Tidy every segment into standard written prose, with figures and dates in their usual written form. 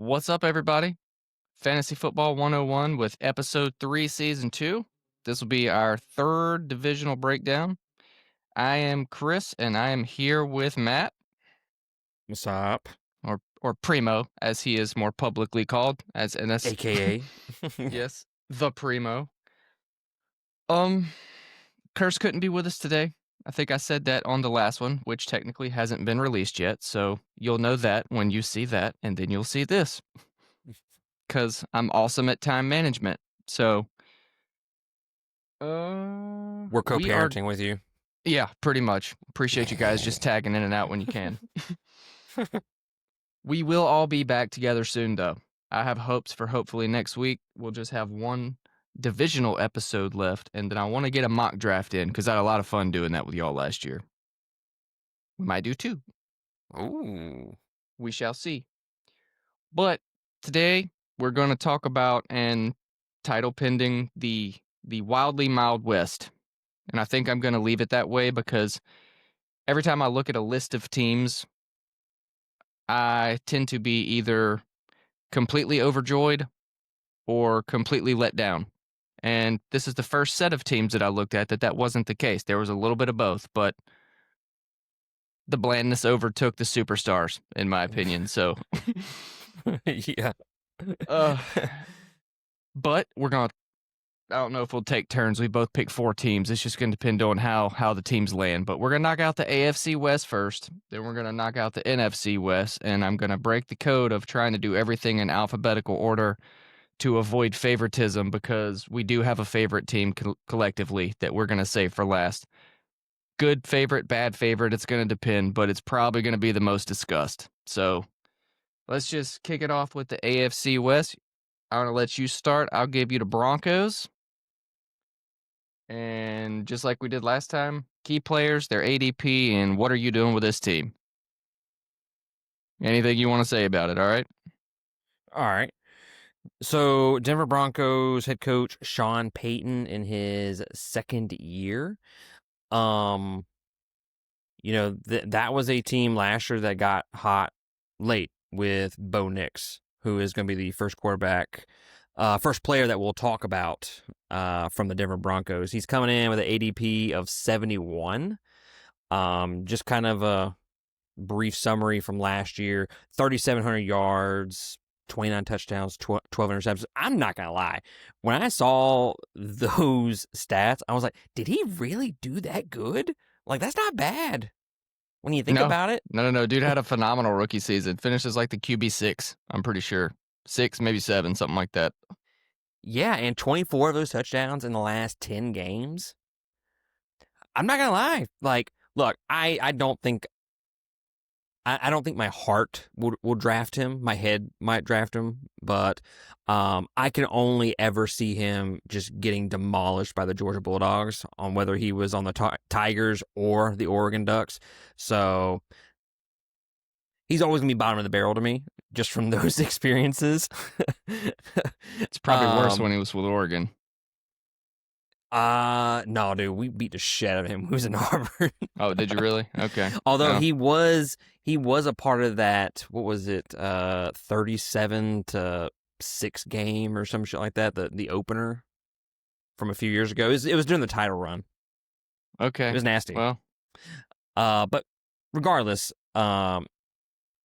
What's up, everybody? Fantasy Football 101 with episode 3, season 2. This will be our third divisional breakdown. I am Chris, and I am here with Matt, What's up? or Primo, as he is more publicly called, AKA. yes, the Primo. Curse couldn't be with us today. I think I said that on the last one, which technically hasn't been released yet, so you'll know that when you see that, and then you'll see this. Because I'm awesome at time management. So, We're we are, co-parenting with you. yeah, pretty much. Appreciate you guys just tagging in and out when you can. We will all be back together soon, though. I have hopes for hopefully next week. We'll just have one divisional episode left, and then I want to get a mock draft in because I had a lot of fun doing that with y'all last year. We might do two. Ooh. We shall see. But today we're going to talk about and title pending the wildly mild West. And I think I'm going to leave it that way because every time I look at a list of teams, I tend to be either completely overjoyed or completely let down. And this is the first set of teams that I looked at that wasn't the case. There was a little bit of both, but the blandness overtook the superstars, in my opinion. So, Yeah. but we're going to, I don't know if we'll take turns. We both pick 4 teams. It's just going to depend on how the teams land. But we're going to knock out the AFC West first. Then we're going to knock out the NFC West. And I'm going to break the code of trying to do everything in alphabetical order to avoid favoritism because we do have a favorite team collectively that we're going to save for last. Good favorite, bad favorite, it's going to depend, but it's probably going to be the most discussed. So let's just kick it off with the AFC West. I'm going to let you start. I'll give you the Broncos. And just like we did last time, key players, their ADP, and what are you doing with this team? Anything you want to say about it, all right? All right. So Denver Broncos head coach Sean Payton in his second year. That was a team last year that got hot late with Bo Nix, who is going to be the first player that we'll talk about from the Denver Broncos. He's coming in with an ADP of 71. Just kind of a brief summary from last year: 3,700 yards, 29 touchdowns, 12 interceptions. I'm not going to lie. When I saw those stats, I was like, did he really do that good? Like, that's not bad when you think about it. No. Dude had a phenomenal rookie season. Finishes like the QB6, I'm pretty sure. 6, maybe 7, something like that. Yeah, and 24 of those touchdowns in the last 10 games. I'm not going to lie. Like, look, I don't think my heart will draft him. My head might draft him, but I can only ever see him just getting demolished by the Georgia Bulldogs on whether he was on the Tigers or the Oregon Ducks. So he's always going to be bottom of the barrel to me, just from those experiences. It's probably worse when he was with Oregon. No, dude, we beat the shit out of him. He was in Auburn. Oh, did you really? Okay. Although he was a part of that, what was it, 37-6 game or some shit like that, the opener from a few years ago. It was during the title run. Okay. It was nasty. Well, but regardless, I'm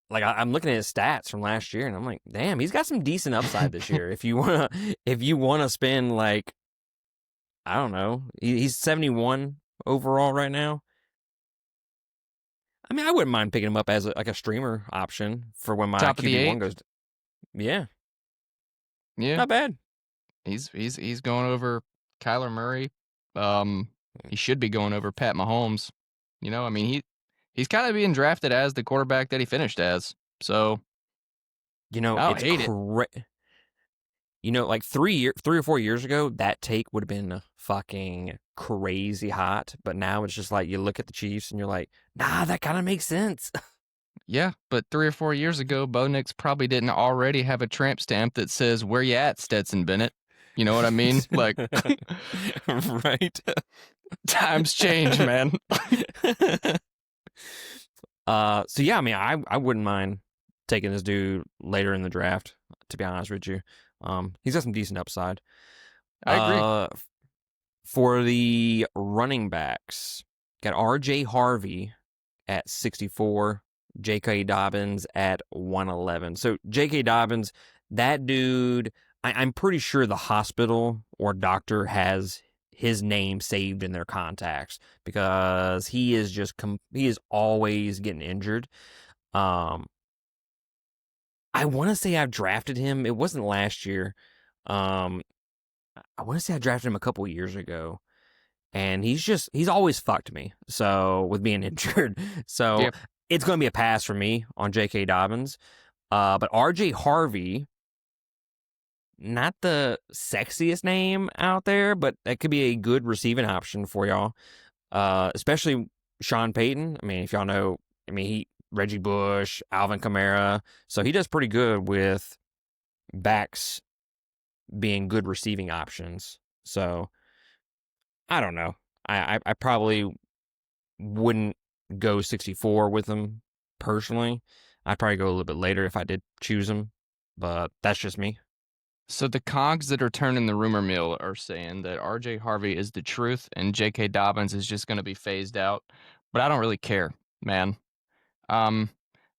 looking at his stats from last year, and I'm like, damn, he's got some decent upside this year. If you wanna spend, like, I don't know, he's 71 overall right now. I mean, I wouldn't mind picking him up as a streamer option for when my top of the QB1 8. goes. Yeah, not bad. He's going over Kyler Murray. He should be going over Pat Mahomes. I mean, he's kind of being drafted as the quarterback that he finished as. So, I hate it. Like 3 or 4 years ago, that take would have been fucking crazy hot. But now it's just like you look at the Chiefs and you're like, nah, that kind of makes sense. Yeah, but 3 or 4 years ago, Bo Nix probably didn't already have a tramp stamp that says, "Where you at, Stetson Bennett?" You know what I mean? Like, right. Times change, man. So yeah, I mean, I wouldn't mind taking this dude later in the draft, to be honest with you. He's got some decent upside. I agree. For the running backs, got R.J. Harvey at 64, J.K. Dobbins at 111. So J.K. Dobbins, that dude, I'm pretty sure the hospital or doctor has his name saved in their contacts because he is he is always getting injured. I want to say I've drafted him. It wasn't last year. I want to say I drafted him a couple years ago, and he's always fucked me. So with being injured, so Yep. it's going to be a pass for me on J.K. Dobbins. But R.J. Harvey, not the sexiest name out there, but that could be a good receiving option for y'all. Especially Sean Payton. I mean, if y'all know, Reggie Bush, Alvin Kamara. So he does pretty good with backs being good receiving options. So I don't know. I probably wouldn't go 64 with him personally. I'd probably go a little bit later if I did choose him, but that's just me. So the cogs that are turning the rumor mill are saying that RJ Harvey is the truth and J.K. Dobbins is just going to be phased out. But I don't really care, man.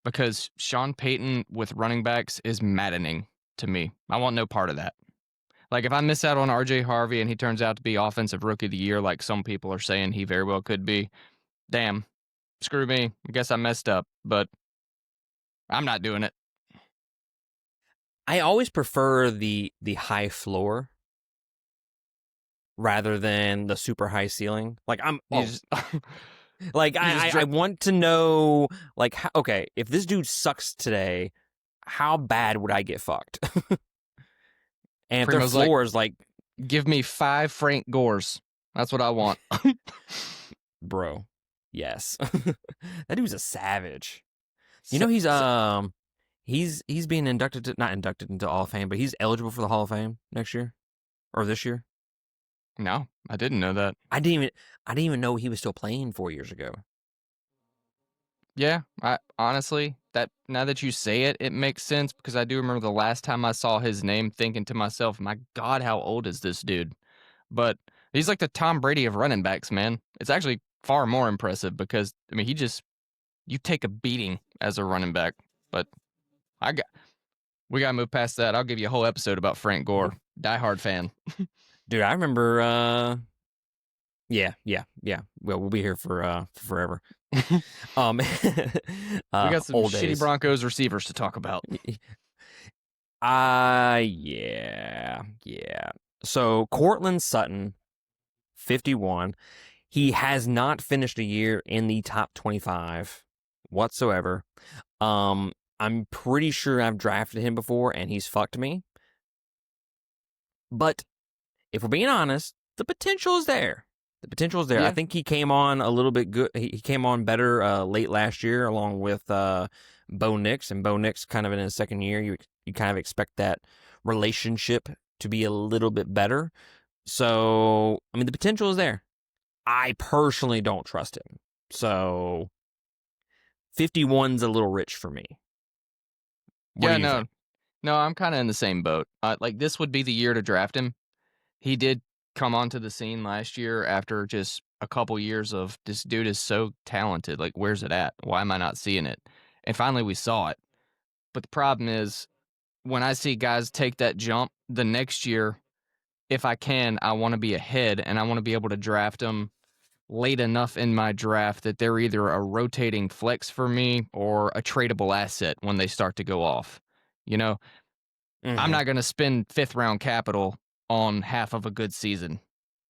Because Sean Payton with running backs is maddening to me. I want no part of that. Like, if I miss out on RJ Harvey and he turns out to be offensive rookie of the year, like some people are saying he very well could be, damn, screw me. I guess I messed up, but I'm not doing it. I always prefer the high floor rather than the super high ceiling. Like I want to know, like, okay, if this dude sucks today, how bad would I get fucked? And if their Primo's floor is like, give me 5 Frank Gores. That's what I want. bro, yes, that dude's a savage. You know, he's being not inducted into Hall of Fame, but he's eligible for the Hall of Fame next year or this year. No, I didn't know that. I didn't even know he was still playing 4 years ago. Yeah, I honestly, that now that you say it, it makes sense because I do remember the last time I saw his name thinking to myself, my God, how old is this dude? But he's like the Tom Brady of running backs, man. It's actually far more impressive because you take a beating as a running back. But we gotta move past that. I'll give you a whole episode about Frank Gore, diehard fan. Dude, I remember yeah. Well, we'll be here for forever. We got some old shitty days. Broncos receivers to talk about. Yeah. So Cortland Sutton, 51. He has not finished a year in the top 25 whatsoever. I'm pretty sure I've drafted him before and he's fucked me. But if we're being honest, the potential is there. Yeah. I think he came on a little bit good. He came on better late last year along with Bo Nix. And Bo Nix kind of in his second year, you kind of expect that relationship to be a little bit better. So, I mean, the potential is there. I personally don't trust him. So, 51's a little rich for me. What do you think? No, I'm kind of in the same boat. Like, this would be the year to draft him. He did come onto the scene last year after just a couple years of this dude is so talented. Like, where's it at? Why am I not seeing it? And finally, we saw it. But the problem is, when I see guys take that jump the next year, if I can, I want to be ahead and I want to be able to draft them late enough in my draft that they're either a rotating flex for me or a tradable asset when they start to go off. You know, I'm not going to spend 5th round capital on half of a good season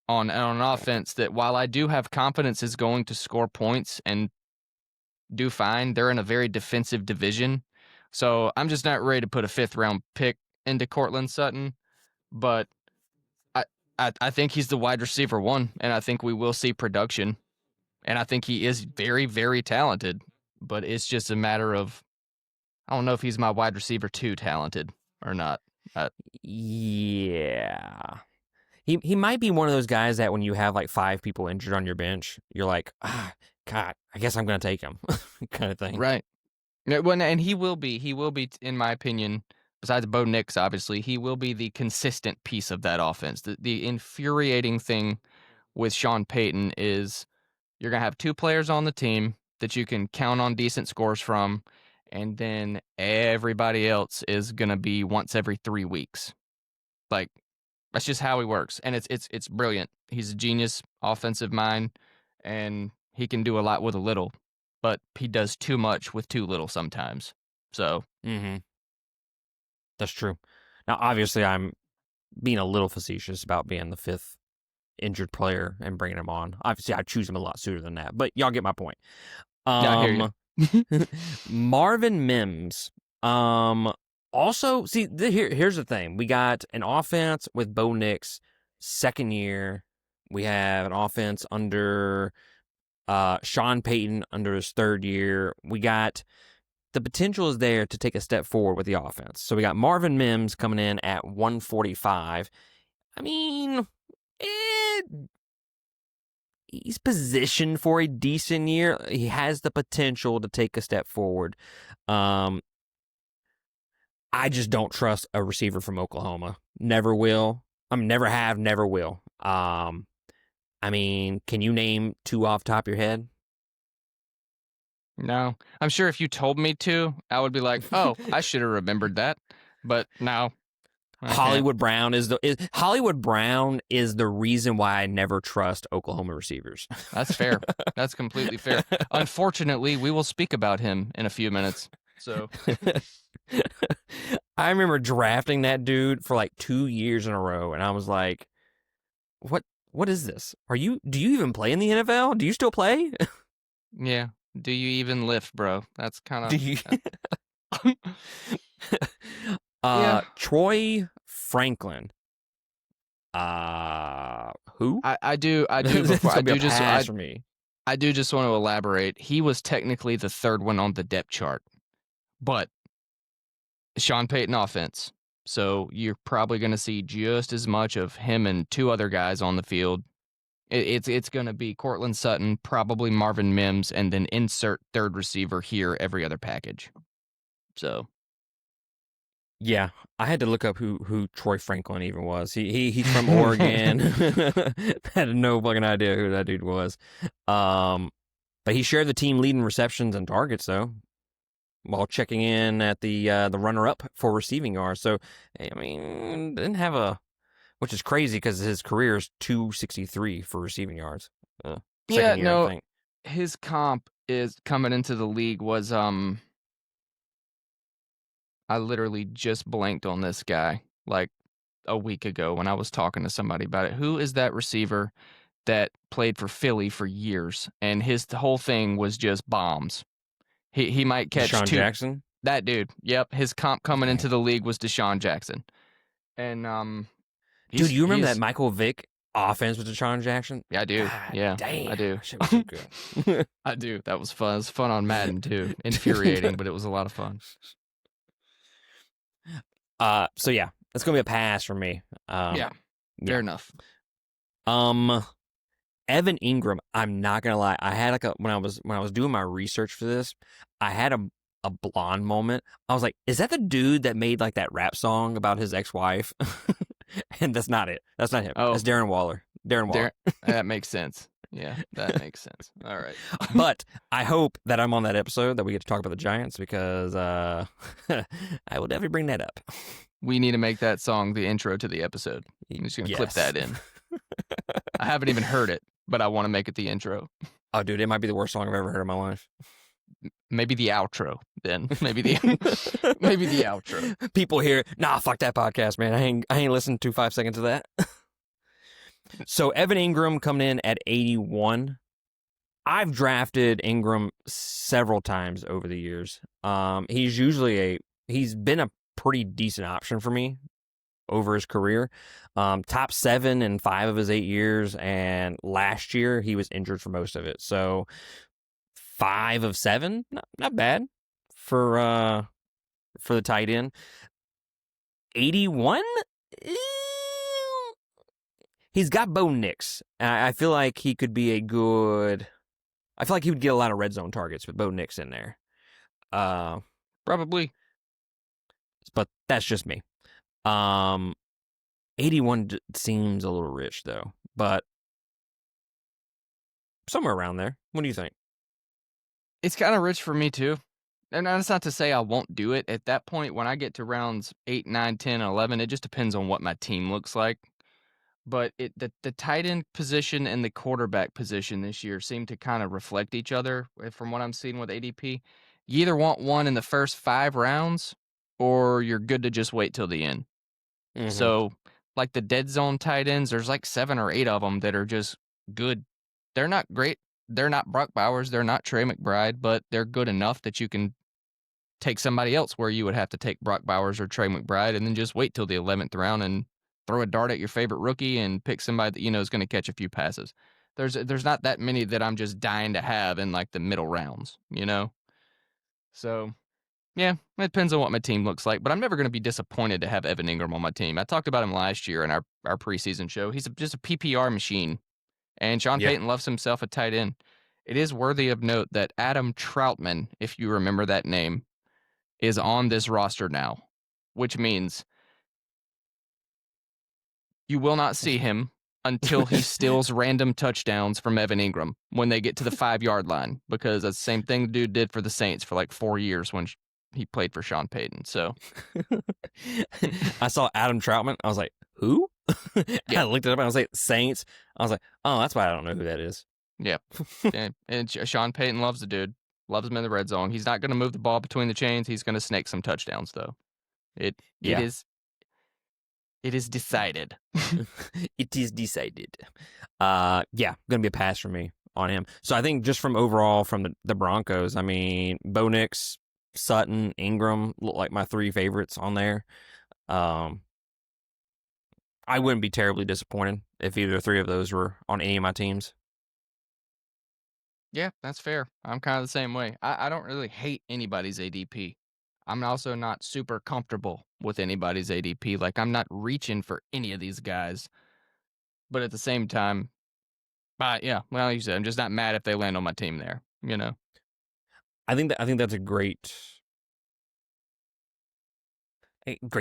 on an offense that, while I do have confidence is going to score points and do fine, they're in a very defensive division. So I'm just not ready to put a 5th round pick into Cortland Sutton, but I think he's the wide receiver 1, and I think we will see production. And I think he is very, very talented, but it's just a matter of, I don't know if he's my wide receiver 2 talented or not. Yeah. He might be one of those guys that when you have like 5 people injured on your bench, you're like, God, I guess I'm going to take him kind of thing. Right. Yeah, well, and he will be. He will be, in my opinion. Besides Bo Nix, obviously, he will be the consistent piece of that offense. The infuriating thing with Sean Payton is you're gonna have two players on the team that you can count on decent scores from, and then everybody else is gonna be once every 3 weeks. Like that's just how he works, and it's brilliant. He's a genius offensive mind, and he can do a lot with a little, but he does too much with too little sometimes. So Mm-hmm. That's true. Now, obviously, I'm being a little facetious about being the fifth injured player and bringing him on. Obviously, I choose him a lot sooner than that, but y'all get my point. yeah, I hear you. Marvin Mims. Also, see, here's the thing. We got an offense with Bo Nix, second year. We have an offense under Sean Payton under his third year. We got the potential is there to take a step forward with the offense. So we got Marvin Mims coming in at 145. I mean, he's positioned for a decent year. He has the potential to take a step forward. I just don't trust a receiver from Oklahoma. Never will. Never have, never will. I mean, can you name two off the top of your head? No, I'm sure if you told me to, I would be like, "Oh, I should have remembered that." But no, I can't. Hollywood Brown is the reason why I never trust Oklahoma receivers. That's fair. That's completely fair. Unfortunately, we will speak about him in a few minutes. So I remember drafting that dude for like 2 years in a row, and I was like, "What is this? Do you even play in the NFL? Do you still play?" yeah. Do you even lift, bro? That's kind Do of. you? Yeah. Troy Franklin. Who? I do. This Before is I gonna be do a just. pass for me. I do just want to elaborate. He was technically the third one on the depth chart, but Sean Payton offense. So you're probably going to see just as much of him and two other guys on the field. It's going to be Cortland Sutton, probably Marvin Mims, and then insert third receiver here every other package. So Yeah, I had to look up who Troy Franklin even was. He's from Oregon. Had no fucking idea who that dude was. But he shared the team leading receptions and targets though, while checking in at the runner up for receiving yards. So I mean, didn't have which is crazy because his career is 263 for receiving yards. yeah, Second year, I no, think. his comp is coming into the league was I literally just blanked on this guy like a week ago when I was talking to somebody about it. Who is that receiver that played for Philly for years and his whole thing was just bombs? He might catch Deshaun two. Jackson. That dude. Yep, his comp coming Dang. into the league was Deshaun Jackson. And Dude, you remember that he's Michael Vick offense with Deshaun Jackson? yeah, I do. God Yeah, damn, I do. that shit was so good. I do. That was fun. It was fun on Madden too. Infuriating, but it was a lot of fun. So yeah, it's gonna be a pass for me. Yeah, fair enough. Evan Ingram. I'm not gonna lie. I had when I was doing my research for this, I had a blonde moment. I was like, is that the dude that made like that rap song about his ex-wife? And that's not it. That's not him. Oh, that's Darren Waller. That makes sense. Yeah, that makes sense. All right. But I hope that I'm on that episode that we get to talk about the Giants because I will definitely bring that up. We need to make that song the intro to the episode. I'm just going to clip that in. I haven't even heard it, but I want to make it the intro. Oh, dude, it might be the worst song I've ever heard in my life. Maybe the outro then. Maybe the outro. People hear, nah, fuck that podcast, man. I ain't listening to 5 seconds of that. So Evan Ingram coming in at 81. I've drafted Ingram several times over the years. He's been a pretty decent option for me over his career. Top 7 in 5 of his 8 years, and last year he was injured for most of it. So 5 of 7, not bad for the tight end. 81. He's got Bo Nix. I feel like he could be I feel like he would get a lot of red zone targets with Bo Nix in there. Uh, Probably. but that's just me. 81 seems a little rich though, but somewhere around there. What do you think? It's kind of rich for me too. And that's not to say I won't do it. At that point, when I get to rounds 8, 9, 10, and 11, it just depends on what my team looks like. But the tight end position and the quarterback position this year seem to kind of reflect each other from what I'm seeing with ADP. You either want one in the first 5 rounds or you're good to just wait till the end. Mm-hmm. So, like the dead zone tight ends, there's like 7 or 8 of them that are just good. They're not great. They're not Brock Bowers. They're not Trey McBride, but they're good enough that you can take somebody else where you would have to take Brock Bowers or Trey McBride and then just wait till the 11th round and throw a dart at your favorite rookie and pick somebody that you know is going to catch a few passes. There's not that many that I'm just dying to have in like the middle rounds, you know? So, yeah, it depends on what my team looks like, but I'm never going to be disappointed to have Evan Ingram on my team. I talked about him last year in our preseason show. He's just a PPR machine, and Sean Yeah. Payton loves himself a tight end. It is worthy of note that Adam Troutman, if you remember that name, is on this roster now, which means you will not see him until he steals random touchdowns from Evan Ingram when they get to the 5-yard line, because that's the same thing the dude did for the Saints for like 4 years when he played for Sean Payton. So I saw Adam Troutman. I was like, who? Yeah. I looked it up and I was like, Saints. I was like, oh, that's why I don't know who that is. yeah, and Sean Payton loves the dude, loves him in the red zone. He's not going to move the ball between the chains. He's going to snake some touchdowns though. It Yeah. is decided. It is decided. Yeah, gonna be a pass for me on him. So I think just from overall from the Broncos, I mean, Bo Nix, Sutton, Ingram look like my 3 favorites on there. I wouldn't be terribly disappointed if either 3 of those were on any of my teams. Yeah, that's fair. I'm kind of the same way. I don't really hate anybody's ADP. I'm also not super comfortable with anybody's ADP. Like, I'm not reaching for any of these guys. But at the same time, yeah, well, you said, I'm just not mad if they land on my team there, you know? I think that's a great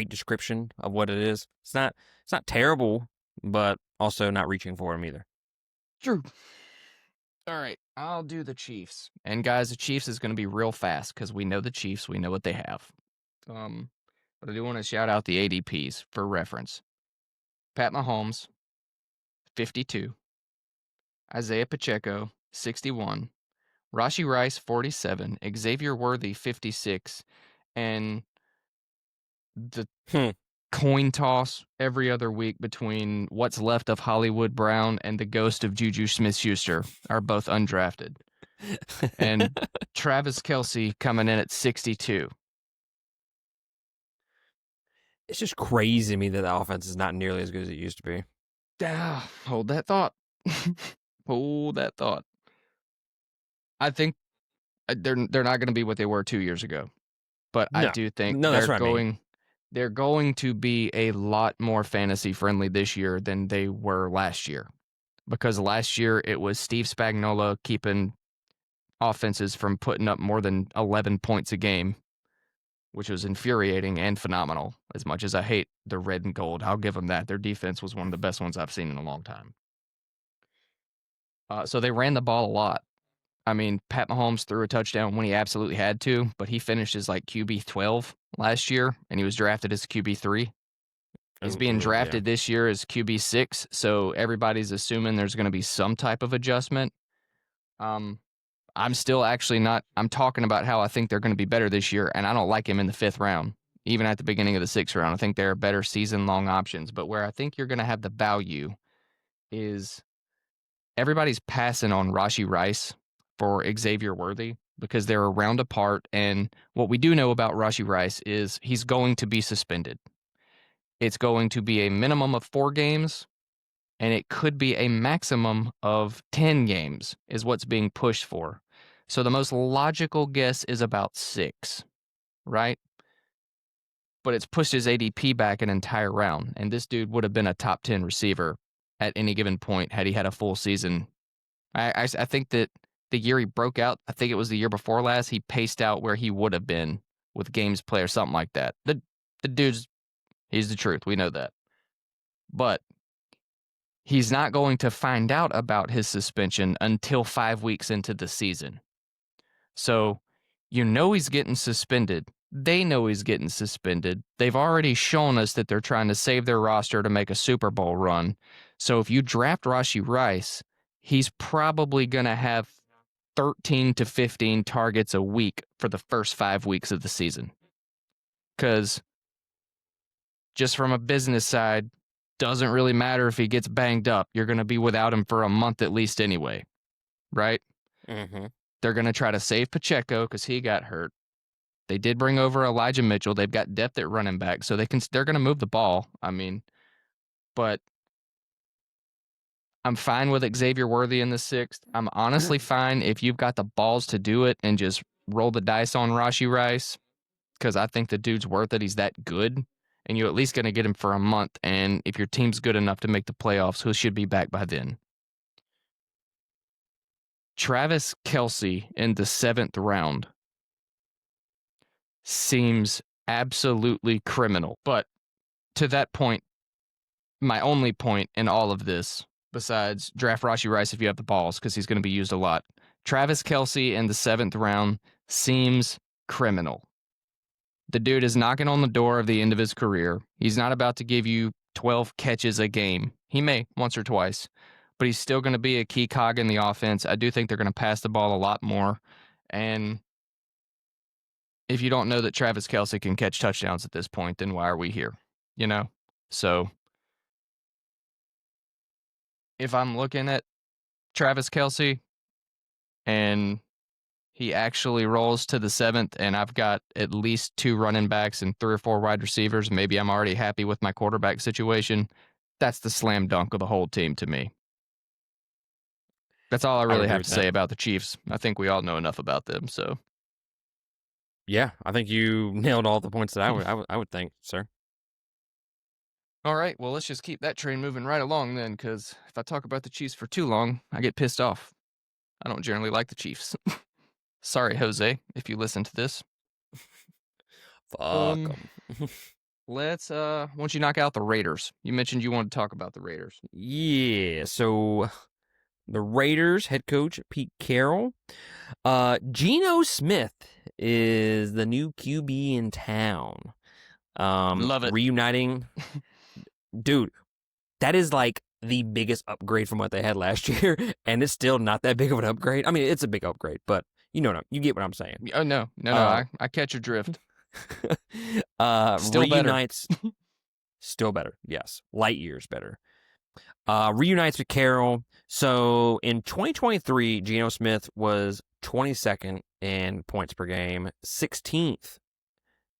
description of what it is. It's not terrible, but also not reaching for him either. True. All right, I'll do the Chiefs. And guys, the Chiefs is going to be real fast because we know the Chiefs. We know what they have. But I do want to shout out the ADPs for reference. Pat Mahomes, 52. Isaiah Pacheco, 61. Rashee Rice, 47. Xavier Worthy, 56. And the coin toss every other week between what's left of Hollywood Brown and the ghost of Juju Smith-Schuster are both undrafted. And Travis Kelce coming in at 62. It's just crazy to me that the offense is not nearly as good as it used to be. Hold that thought. Hold that thought. I think they're not going to be what they were 2 years ago, but I do think they're going to be a lot more fantasy friendly this year than they were last year, because last year it was Steve Spagnuolo keeping offenses from putting up more than 11 points a game, which was infuriating and phenomenal. As much as I hate the red and gold, I'll give them that. Their defense was one of the best ones I've seen in a long time. So they ran the ball a lot. I mean, Pat Mahomes threw a touchdown when he absolutely had to, but he finished as like QB 12 last year, and he was drafted as QB 3. He's being drafted this year as QB 6, so everybody's assuming there's going to be some type of adjustment. I'm still actually not. I'm talking about how I think they're going to be better this year, and I don't like him in the 5th round, even at the beginning of the 6th round. I think they're better season-long options, but where I think you're going to have the value is everybody's passing on Rashee Rice for Xavier Worthy because they're a round apart. And what we do know about Rashee Rice is he's going to be suspended. It's going to be a minimum of 4 games, and it could be a maximum of 10 games is what's being pushed for. So the most logical guess is about 6, right? But it's pushed his ADP back an entire round, and this dude would have been a top 10 receiver at any given point had he had a full season. I think that the year he broke out, I think it was the year before last, he paced out where he would have been with games played or something like that. The dude's, he's the truth. We know that. But he's not going to find out about his suspension until 5 weeks into the season. So he's getting suspended. They know he's getting suspended. They've already shown us that they're trying to save their roster to make a Super Bowl run. So if you draft Rashee Rice, he's probably going to have 13 to 15 targets a week for the first 5 weeks of the season. Because just from a business side, doesn't really matter if he gets banged up. You're going to be without him for a month at least anyway, right? Mm-hmm. They're going to try to save Pacheco because he got hurt. They did bring over Elijah Mitchell. They've got depth at running back, so they're going to move the ball. I mean, but I'm fine with Xavier Worthy in the 6th. I'm honestly fine if you've got the balls to do it and just roll the dice on Rashee Rice, because I think the dude's worth it. He's that good, and you're at least going to get him for a month. And if your team's good enough to make the playoffs, who should be back by then? Travis Kelce in the 7th round seems absolutely criminal. But to that point, my only point in all of this, besides draft Rashee Rice if you have the balls, because he's going to be used a lot, Travis Kelce in the 7th round seems criminal. The dude is knocking on the door of the end of his career. He's not about to give you 12 catches a game. He may, once or twice, but he's still going to be a key cog in the offense. I do think they're going to pass the ball a lot more. And if you don't know that Travis Kelce can catch touchdowns at this point, then why are we here? So if I'm looking at Travis Kelce and he actually rolls to the 7th and I've got at least 2 running backs and 3 or 4 wide receivers, maybe I'm already happy with my quarterback situation, that's the slam dunk of the whole team to me. That's all I really have to say about the Chiefs. I think we all know enough about them, so. Yeah, I think you nailed all the points that I would think, sir. All right, well, let's just keep that train moving right along then, because if I talk about the Chiefs for too long, I get pissed off. I don't generally like the Chiefs. Sorry, Jose, if you listen to this. Fuck 'em. Let's, why don't you knock out the Raiders? You mentioned you wanted to talk about the Raiders. Yeah, so the Raiders head coach, Pete Carroll. Geno Smith is the new QB in town. Love it. Reuniting. Dude, that is like the biggest upgrade from what they had last year, and it's still not that big of an upgrade. I mean, it's a big upgrade, but you get what I'm saying. Oh, no, I catch your drift. Still reunites, better. Still better, yes. Light years better. Reunites with Carroll. So in 2023, Geno Smith was 22nd in points per game, 16th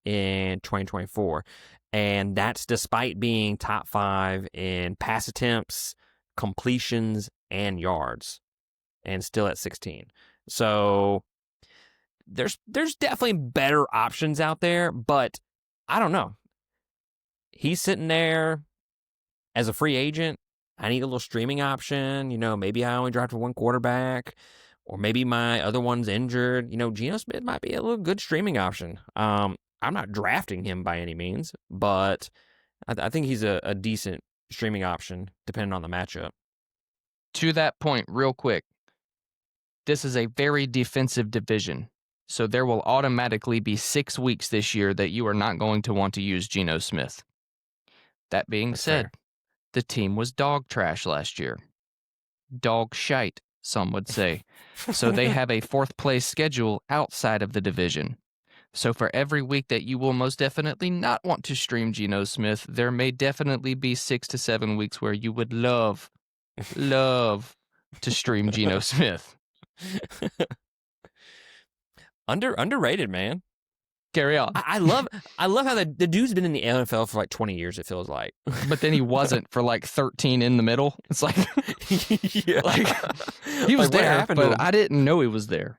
in 2024. And that's despite being top 5 in pass attempts, completions, and yards, and still at 16. So there's definitely better options out there, but I don't know. He's sitting there as a free agent. I need a little streaming option. Maybe I only drafted 1 quarterback, or maybe my other one's injured. Geno Smith might be a little good streaming option. I'm not drafting him by any means, but I think he's a decent streaming option depending on the matchup. To that point, real quick, this is a very defensive division, so there will automatically be 6 weeks this year that you are not going to want to use Geno Smith. That being said, the team was dog trash last year. Dog shite, some would say. So they have a 4th place schedule outside of the division. So for every week that you will most definitely not want to stream Geno Smith, there may definitely be 6 to 7 weeks where you would love to stream Geno Smith. Underrated, man. Carry on. I love how the dude's been in the NFL for like 20 years, it feels like. But then he wasn't for like 13 in the middle. It's like, yeah. Like he was like, there, but I didn't know he was there.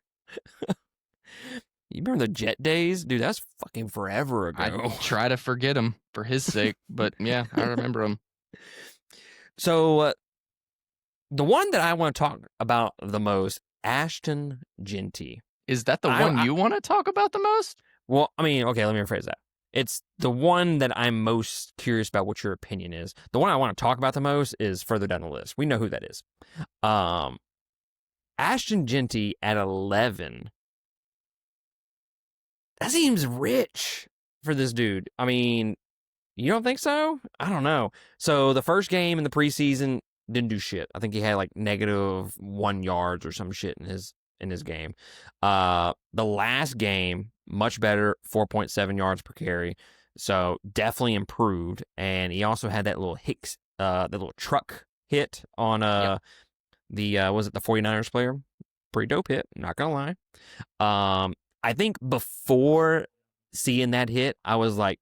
You remember the Jet days? Dude, that's fucking forever ago. I try to forget him for his sake, but yeah, I remember him. So, the one that I want to talk about the most Ashton Genty. Is that the one you want to talk about the most? Well, I mean, okay, let me rephrase that. It's the one that I'm most curious about what your opinion is. The one I want to talk about the most is further down the list. We know who that is. Ashton Genty at 11. That seems rich for this dude. I mean, you don't think so? I don't know. So the first game in the preseason didn't do shit. I think he had like -1 yards or some shit in his game. The last game, much better, 4.7 yards per carry. So definitely improved. And he also had that little that little truck hit on was it the 49ers player? Pretty dope hit, not gonna lie. I think before seeing that hit, I was like,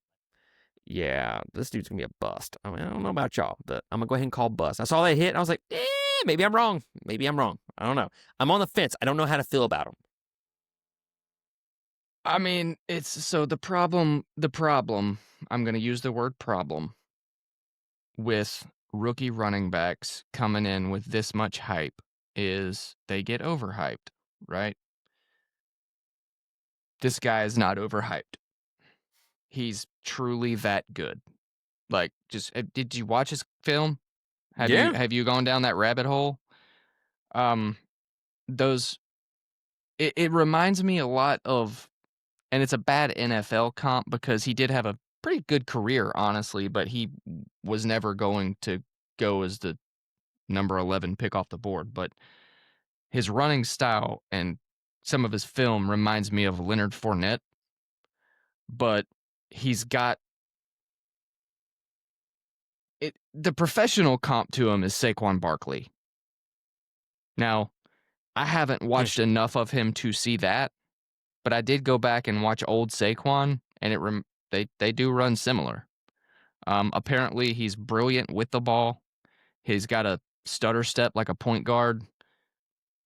yeah, this dude's gonna be a bust. I mean, I don't know about y'all, but I'm gonna go ahead and call bust. I saw that hit, and I was like, maybe I'm wrong. Maybe I'm wrong. I don't know. I'm on the fence. I don't know how to feel about him. I mean, it's so the problem, I'm going to use the word problem with rookie running backs coming in with this much hype is they get overhyped, right? This guy is not overhyped. He's truly that good. Like, just did you watch his film? Have you gone down that rabbit hole? It reminds me a lot of, and it's a bad NFL comp because he did have a pretty good career, honestly, but he was never going to go as the number 11 pick off the board. But his running style and some of his film reminds me of Leonard Fournette, but he's got it. The professional comp to him is Saquon Barkley. Now, I haven't watched enough of him to see that, but I did go back and watch old Saquon, and they do run similar. Apparently, he's brilliant with the ball. He's got a stutter step like a point guard,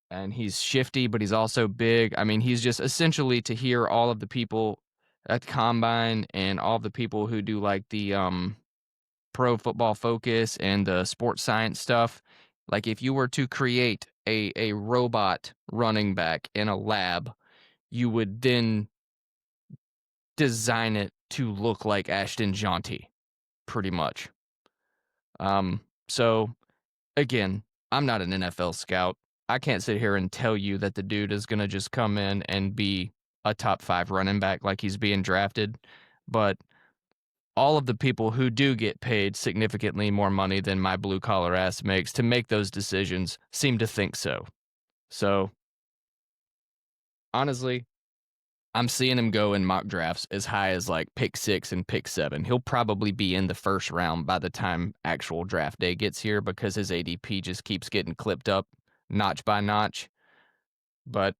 and he's shifty, but he's also big. I mean, he's just essentially, to hear all of the people at the combine and all of the people who do like the Pro Football Focus and the sports science stuff. Like, if you were to create a robot running back in a lab, you would then design it to look like Ashton Genty, pretty much. So again, I'm not an NFL scout. I can't sit here and tell you that the dude is going to just come in and be a top 5 running back like he's being drafted. But all of the people who do get paid significantly more money than my blue collar ass makes to make those decisions seem to think so. So honestly, I'm seeing him go in mock drafts as high as like pick 6 and pick 7. He'll probably be in the first round by the time actual draft day gets here because his ADP just keeps getting clipped up notch by notch. But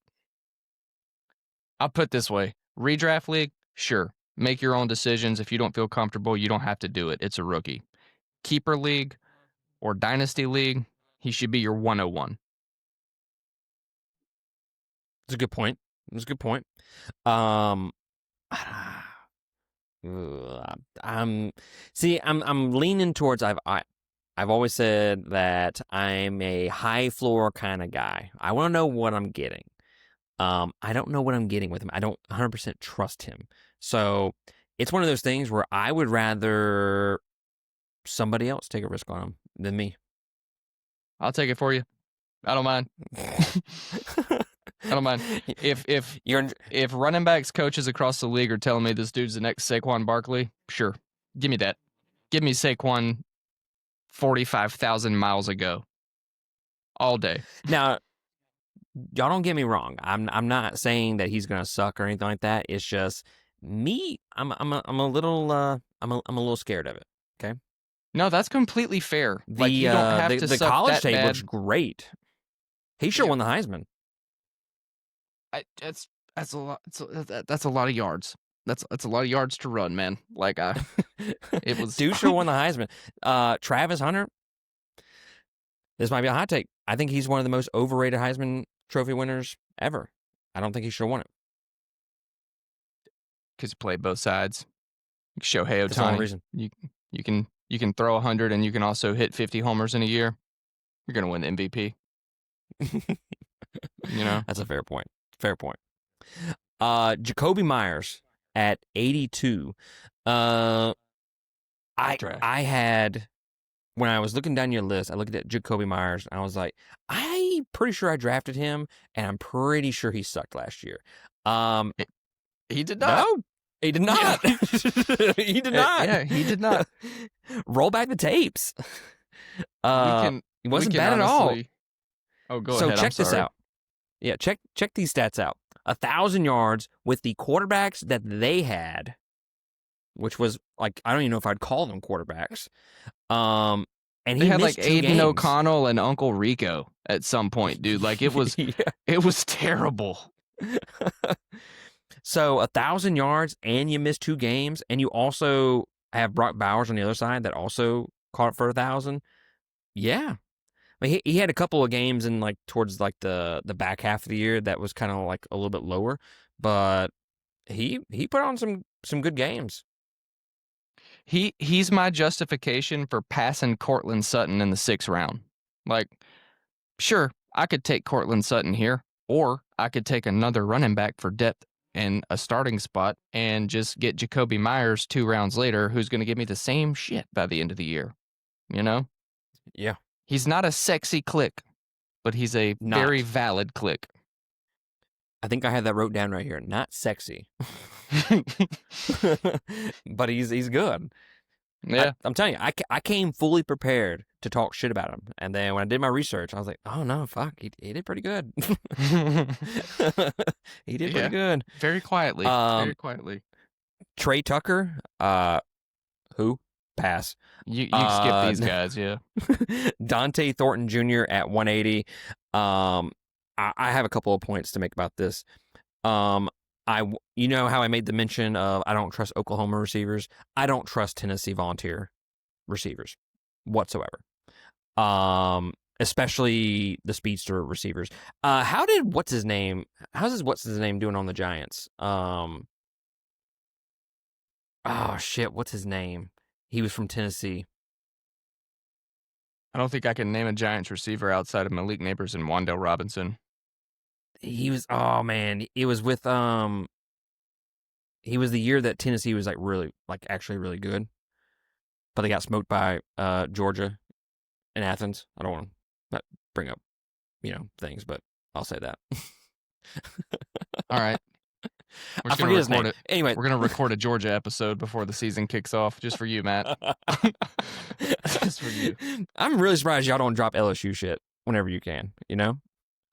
I'll put it this way. Redraft league, sure. Make your own decisions. If you don't feel comfortable, you don't have to do it. It's a rookie. Keeper league or dynasty league, he should be your 101. That's a good point. I'm leaning towards I've always said that I'm a high floor kind of guy. I want to know what I'm getting. I don't know what I'm getting with him. I don't 100% trust him. So it's one of those things where I would rather somebody else take a risk on him than me. I'll take it for you. I don't mind. I don't mind. If running backs coaches across the league are telling me this dude's the next Saquon Barkley, sure. Give me that. Give me Saquon 45,000 miles ago. All day. Now, y'all don't get me wrong. I'm not saying that he's gonna suck or anything like that. It's just me. I'm a little scared of it. Okay. No, that's completely fair. Like, you don't have to the suck college that tape bad. looks great. He sure won the Heisman. That's a lot. That's a lot of yards. That's a lot of yards to run, man. Like, it was. Dude sure won the Heisman. Travis Hunter. This might be a hot take. I think he's one of the most overrated Heisman Trophy winners ever. I don't think he should have won it. Because you play both sides. Shohei That's the only Ohtani. reason. You can throw 100 and you can also hit 50 homers in a year. You're gonna win the MVP. You know? That's a fair point. Fair point. Jacoby Myers at 82. I Draft. had, when I was looking down your list, I looked at Jacoby Myers and I was like, I'm pretty sure I drafted him, and I'm pretty sure he sucked last year. He did not. No, he did not. He did not. Yeah, he did not. Roll back the tapes. He wasn't we can bad at all. honestly- Oh, go So ahead. check this sorry. out. Yeah, check these stats out. 1,000 yards with the quarterbacks that they had, which was like, I don't even know if I'd call them quarterbacks. And They he had like missed 2 Aiden games. O'Connell and Uncle Rico at some point, dude. Like it was, Yeah. it was terrible. So 1,000 yards and you missed 2 games, and you also have Brock Bowers on the other side that also caught for 1,000. Yeah. I mean, he had a couple of games in like towards like the back half of the year that was kind of like a little bit lower, but he put on some good games. He's my justification for passing Cortland Sutton in the 6th round. Like, sure, I could take Cortland Sutton here, or I could take another running back for depth and a starting spot and just get Jacoby Myers 2 rounds later, who's going to give me the same shit by the end of the year. You know? Yeah. He's not a sexy click, but he's a very valid click. I think I had that wrote down right here. Not sexy. But he's good. Yeah. I'm telling you, I came fully prepared to talk shit about him. And then when I did my research, I was like, oh no, fuck, he did pretty good. He did pretty good. Very quietly. Very quietly. Trey Tucker, who? Pass. You skip these guys, yeah. Dante Thornton Jr. at 180. I have a couple of points to make about this. You know how I made the mention of I don't trust Oklahoma receivers. I don't trust Tennessee Volunteer receivers whatsoever. Especially the speedster receivers. How's what's his name doing on the Giants? Oh shit, what's his name? He was from Tennessee. I don't think I can name a Giants receiver outside of Malik Neighbors and Wan'Dale Robinson. He was, oh man, it was with he was the year that Tennessee was like really, like actually really good, but they got smoked by Georgia in Athens. I don't want to bring up things, but I'll say that. All right. I forget his name. Anyway, we're gonna record a Georgia episode before the season kicks off, just for you, Matt. Just for you. I'm really surprised y'all don't drop LSU shit whenever you can.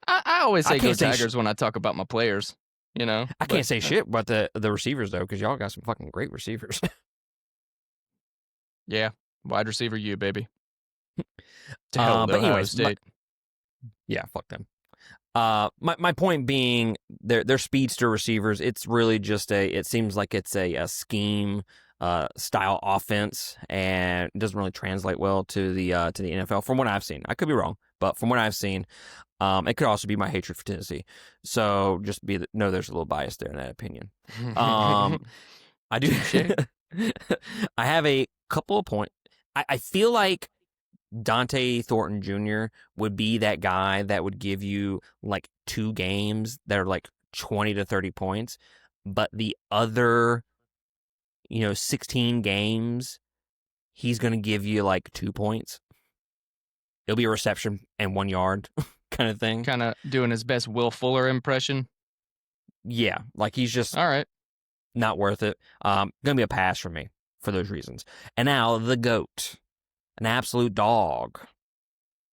I always say go Tigers when I talk about my players. I can't say shit about the receivers though, because y'all got some fucking great receivers. Yeah, wide receiver, you baby. To hell with but Ohio anyways, State. Yeah, fuck them. My point being, they're speedster receivers. It's really just it seems like it's a scheme style offense, and it doesn't really translate well to the NFL from what I've seen. I could be wrong, but from what I've seen, it could also be my hatred for Tennessee. So just know there's a little bias there in that opinion. I do. I have a couple of points. I feel like Dante Thornton Jr. would be that guy that would give you like 2 games that are like 20 to 30 points, but the other 16 games he's going to give you like 2 points. It'll be a reception and 1 yard kind of thing. Kind of doing his best Will Fuller impression. Yeah, like he's just all right. Not worth it. Going to be a pass for me for those reasons. And now the GOAT. An absolute dog,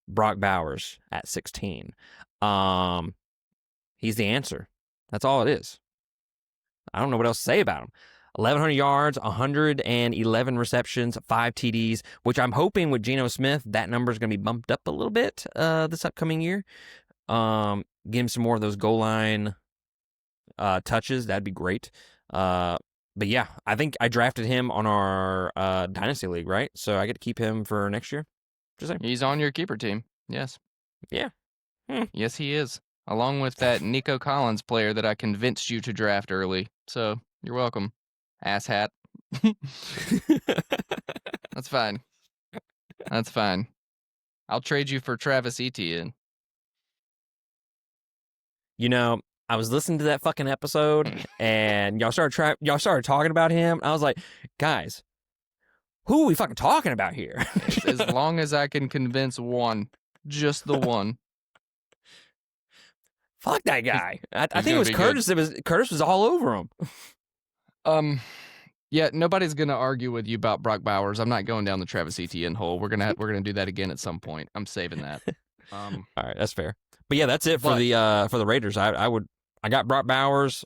Brock Bowers at 16. He's the answer. That's all it is. I don't know what else to say about him. 1,100 yards, 111 receptions, 5 TDs, which I'm hoping with Geno Smith, that number is going to be bumped up a little bit this upcoming year. Give him some more of those goal line touches. That'd be great. But yeah, I think I drafted him on our Dynasty League, right? So I get to keep him for next year. Just saying. He's on your keeper team. Yes. Yeah. Yes, he is. Along with that Nico Collins player that I convinced you to draft early. So you're welcome, asshat. That's fine. That's fine. I'll trade you for Travis Etienne. I was listening to that fucking episode, and y'all started talking about him. I was like, guys, who are we fucking talking about here? As long as I can convince one, just the one. Fuck that guy. I think it gonna was be Curtis. Curtis was all over him. Yeah, nobody's gonna argue with you about Brock Bowers. I'm not going down the Travis Etienne hole. We're gonna do that again at some point. I'm saving that. All right, that's fair. But yeah, that's it for the Raiders. I got Brock Bowers,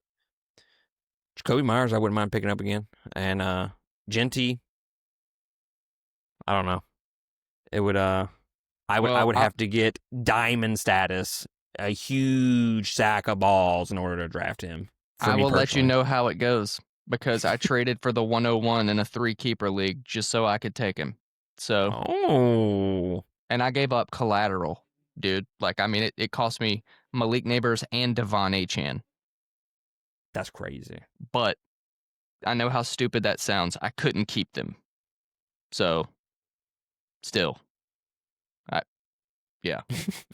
Jacoby Myers. I wouldn't mind picking up again, and Genty. I don't know. It would I would have to get diamond status, a huge sack of balls in order to draft him. I will let you know how it goes because I traded for the 101 in a 3-keeper league just so I could take him. So, and I gave up collateral, dude. Like, I mean, it cost me Malik Neighbors and Devon Achane. That's crazy. But I know how stupid that sounds. I couldn't keep them. So, still. Yeah.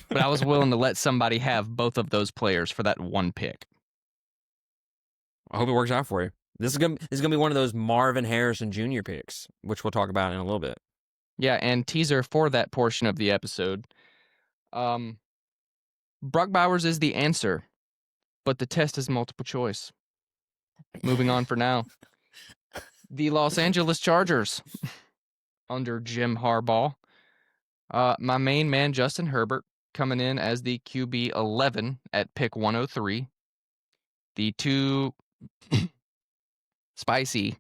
But I was willing to let somebody have both of those players for that one pick. I hope it works out for you. This is gonna be one of those Marvin Harrison Jr. picks, which we'll talk about in a little bit. Yeah, and teaser for that portion of the episode. Brock Bowers is the answer, but the test is multiple choice. Moving on for now. The Los Angeles Chargers under Jim Harbaugh. My main man, Justin Herbert, coming in as the QB 11 at pick 103. The two spicy,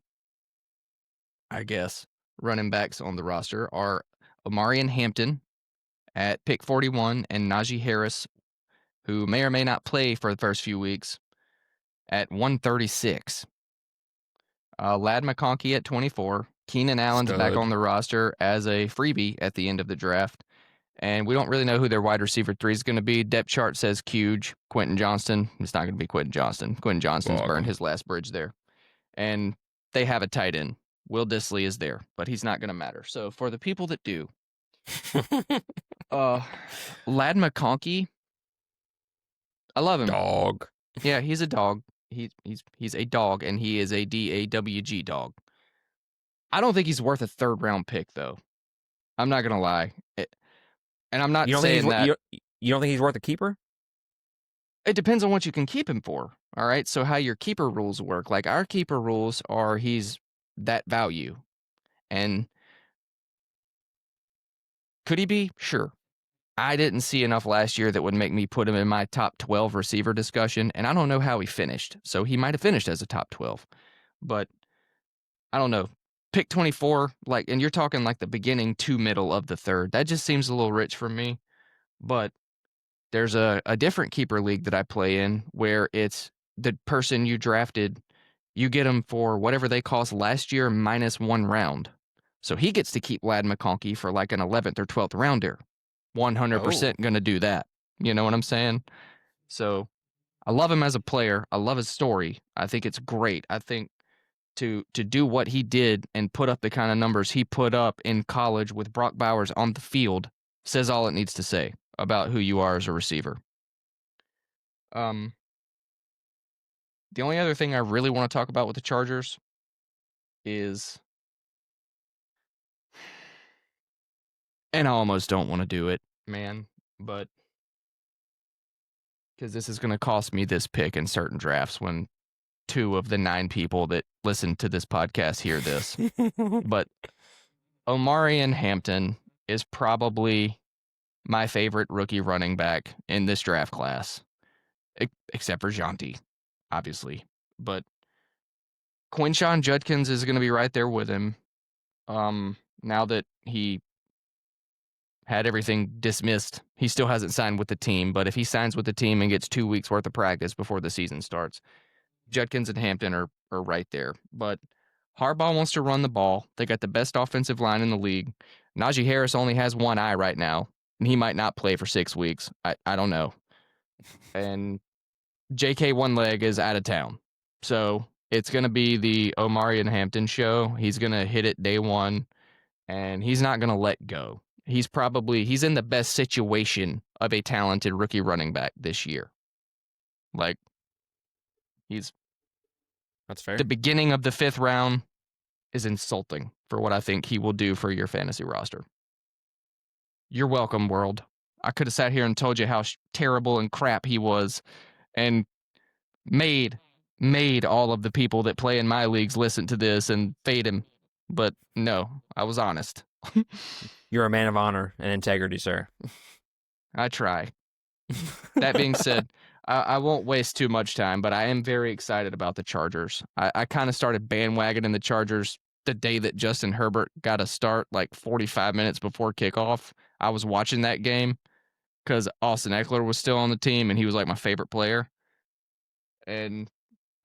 I guess, running backs on the roster are Omarion Hampton at pick 41 and Najee Harris, who may or may not play for the first few weeks, at 136. Ladd McConkey at 24. Keenan Allen's back on the roster as a freebie at the end of the draft. And we don't really know who their wide receiver 3 is going to be. Depth chart says Huge, Quentin Johnston. It's not going to be Quentin Johnston. Quentin Johnston's burned his last bridge there. And they have a tight end. Will Dissly is there, but he's not going to matter. So for the people that do, Ladd McConkey, I love him. Dog. Yeah, he's a dog. He's a dog, and he is a DAWG dog. I don't think he's worth a 3rd-round pick, though. I'm not going to lie. And I'm not saying that. You don't think he's worth a keeper? It depends on what you can keep him for. All right. So how your keeper rules work. Like our keeper rules are he's that value. And could he be? Sure. I didn't see enough last year that would make me put him in my top 12 receiver discussion. And I don't know how he finished. So he might have finished as a top 12. But I don't know. Pick 24, and you're talking like the beginning to middle of the 3rd. That just seems a little rich for me. But there's a different keeper league that I play in where it's the person you drafted, you get them for whatever they cost last year minus 1 round. So he gets to keep Ladd McConkey for like an 11th or 12th rounder. 100% going to do that. You know what I'm saying? So I love him as a player. I love his story. I think it's great. I think to do what he did and put up the kind of numbers he put up in college with Brock Bowers on the field says all it needs to say about who you are as a receiver. The only other thing I really want to talk about with the Chargers is, and I almost don't want to do it, man, but because this is going to cost me this pick in certain drafts when 2 of the 9 people that listen to this podcast hear this. But Omarion Hampton is probably my favorite rookie running back in this draft class, except for Jonty, obviously. But Quinshon Judkins is going to be right there with him. Now that he had everything dismissed, he still hasn't signed with the team. But if he signs with the team and gets 2 weeks worth of practice before the season starts, Judkins and Hampton are right there. But Harbaugh wants to run the ball. They got the best offensive line in the league. Najee Harris only has one eye right now, and he might not play for 6 weeks. I don't know. And JK One Leg is out of town. So it's going to be the Omarion Hampton show. He's going to hit it day one, and he's not going to let go. He's in the best situation of a talented rookie running back this year. Like, he's That's fair. the beginning of the 5th round is insulting for what I think he will do for your fantasy roster. You're welcome, world. I could have sat here and told you how terrible and crap he was and made all of the people that play in my leagues listen to this and fade him. But no, I was honest. You're a man of honor and integrity, sir. I try. That being said, I won't waste too much time, but I am very excited about the Chargers. I kind of started bandwagoning the Chargers the day that Justin Herbert got a start, like 45 minutes before kickoff. I was watching that game because Austin Eckler was still on the team, and he was like my favorite player. And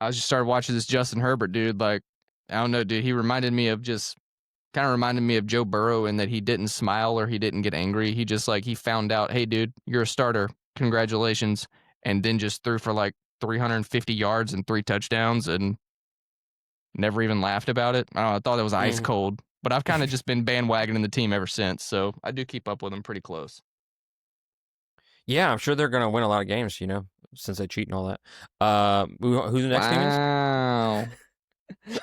I just started watching this Justin Herbert dude. Like, I don't know, dude. He reminded me of Joe Burrow in that he didn't smile or he didn't get angry. He just he found out, hey, dude, you're a starter. Congratulations. And then just threw for like 350 yards and 3 touchdowns and never even laughed about it. I don't know, I thought it was ice cold, but I've kind of just been bandwagoning the team ever since. So I do keep up with them pretty close. Yeah, I'm sure they're going to win a lot of games, since they cheat and all that. Who the next team is? Wow.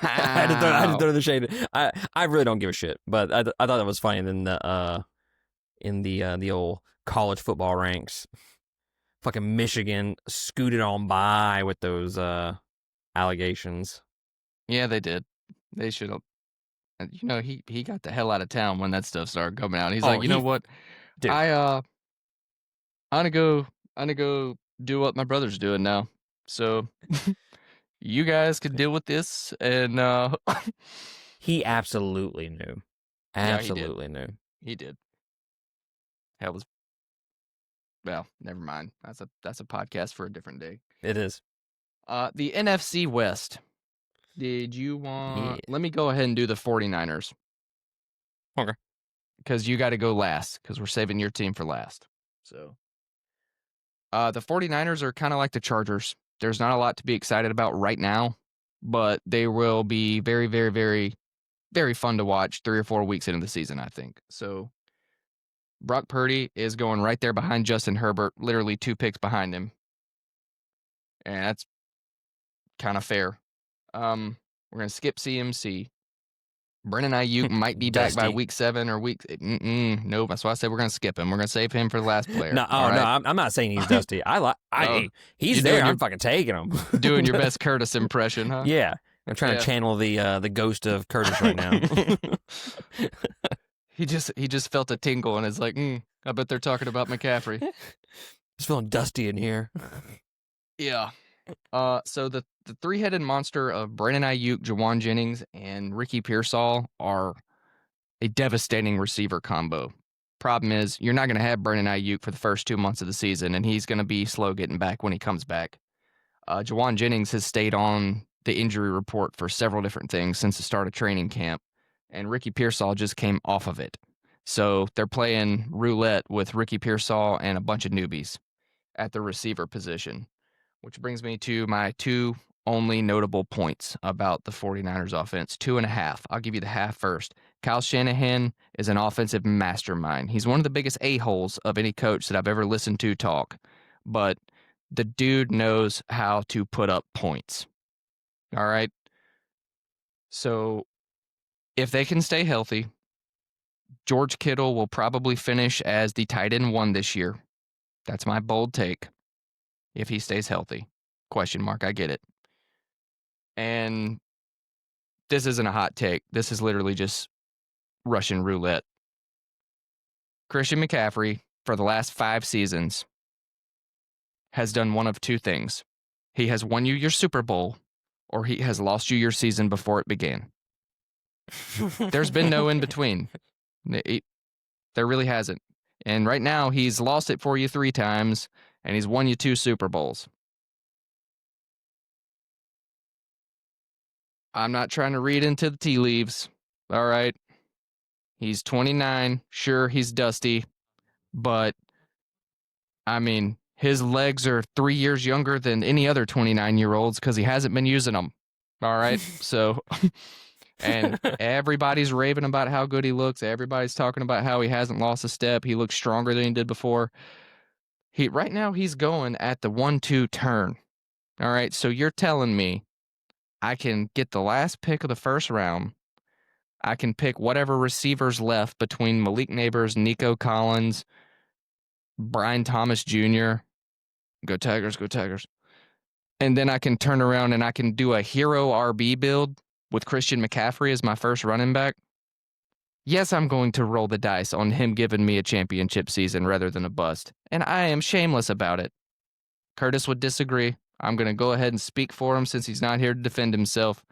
I had to throw the shade. I really don't give a shit, but I thought that was funny in the old college football ranks. Fucking Michigan scooted on by with those allegations. Yeah, they did. They should have. He got the hell out of town when that stuff started coming out. He's like, you know what? Dude. I'm gonna go do what my brother's doing now. So you guys can deal with this. And he absolutely knew. Absolutely knew. He did. Well, never mind. That's a podcast for a different day. It is. The NFC West. Did you want... Let me go ahead and do the 49ers. Okay. Because you got to go last, because we're saving your team for last. So, the 49ers are kind of like the Chargers. There's not a lot to be excited about right now, but they will be very, very, very, very fun to watch 3 or 4 weeks into the season, I think. So, Brock Purdy is going right there behind Justin Herbert, literally 2 picks behind him. And that's kind of fair. We're going to skip CMC. Brennan Ayuk might be back by week 7 or week... Nope, that's why I said we're going to skip him. We're going to save him for the last player. No, I'm not saying he's dusty. He's there. I'm fucking taking him. Doing your best Curtis impression, huh? Yeah. I'm trying to channel the ghost of Curtis right now. He just felt a tingle and is like, I bet they're talking about McCaffrey. Just feeling dusty in here. Yeah. So the 3-headed monster of Brandon Ayuk, Jawan Jennings, and Ricky Pearsall are a devastating receiver combo. Problem is, you're not going to have Brandon Ayuk for the first 2 months of the season, and he's going to be slow getting back when he comes back. Jawan Jennings has stayed on the injury report for several different things since the start of training camp, and Ricky Pearsall just came off of it. So they're playing roulette with Ricky Pearsall and a bunch of newbies at the receiver position. Which brings me to my 2 only notable points about the 49ers offense. 2.5. I'll give you the half first. Kyle Shanahan is an offensive mastermind. He's one of the biggest a-holes of any coach that I've ever listened to talk. But the dude knows how to put up points. All right? So if they can stay healthy, George Kittle will probably finish as the tight end 1 this year. That's my bold take. If he stays healthy. Question mark, I get it. And this isn't a hot take. This is literally just Russian roulette. Christian McCaffrey, for the last 5 seasons, has done one of 2 things. He has won you your Super Bowl, or he has lost you your season before it began. There's been no in between. There really hasn't. And right now, he's lost it for you 3 times, and he's won you 2 Super Bowls. I'm not trying to read into the tea leaves. All right. He's 29. Sure, he's dusty. But, I mean, his legs are 3 years younger than any other 29-year-olds because he hasn't been using them. All right. So, and everybody's raving about how good he looks. Everybody's talking about how he hasn't lost a step. He looks stronger than he did before. Right now, he's going at the 1-2 turn. All right, so you're telling me I can get the last pick of the first round. I can pick whatever receivers left between Malik Neighbors, Nico Collins, Brian Thomas Jr. Go Tigers, go Tigers. And then I can turn around and I can do a hero RB build with Christian McCaffrey as my first running back. Yes, I'm going to roll the dice on him giving me a championship season rather than a bust. And I am shameless about it. Curtis would disagree. I'm going to go ahead and speak for him since he's not here to defend himself.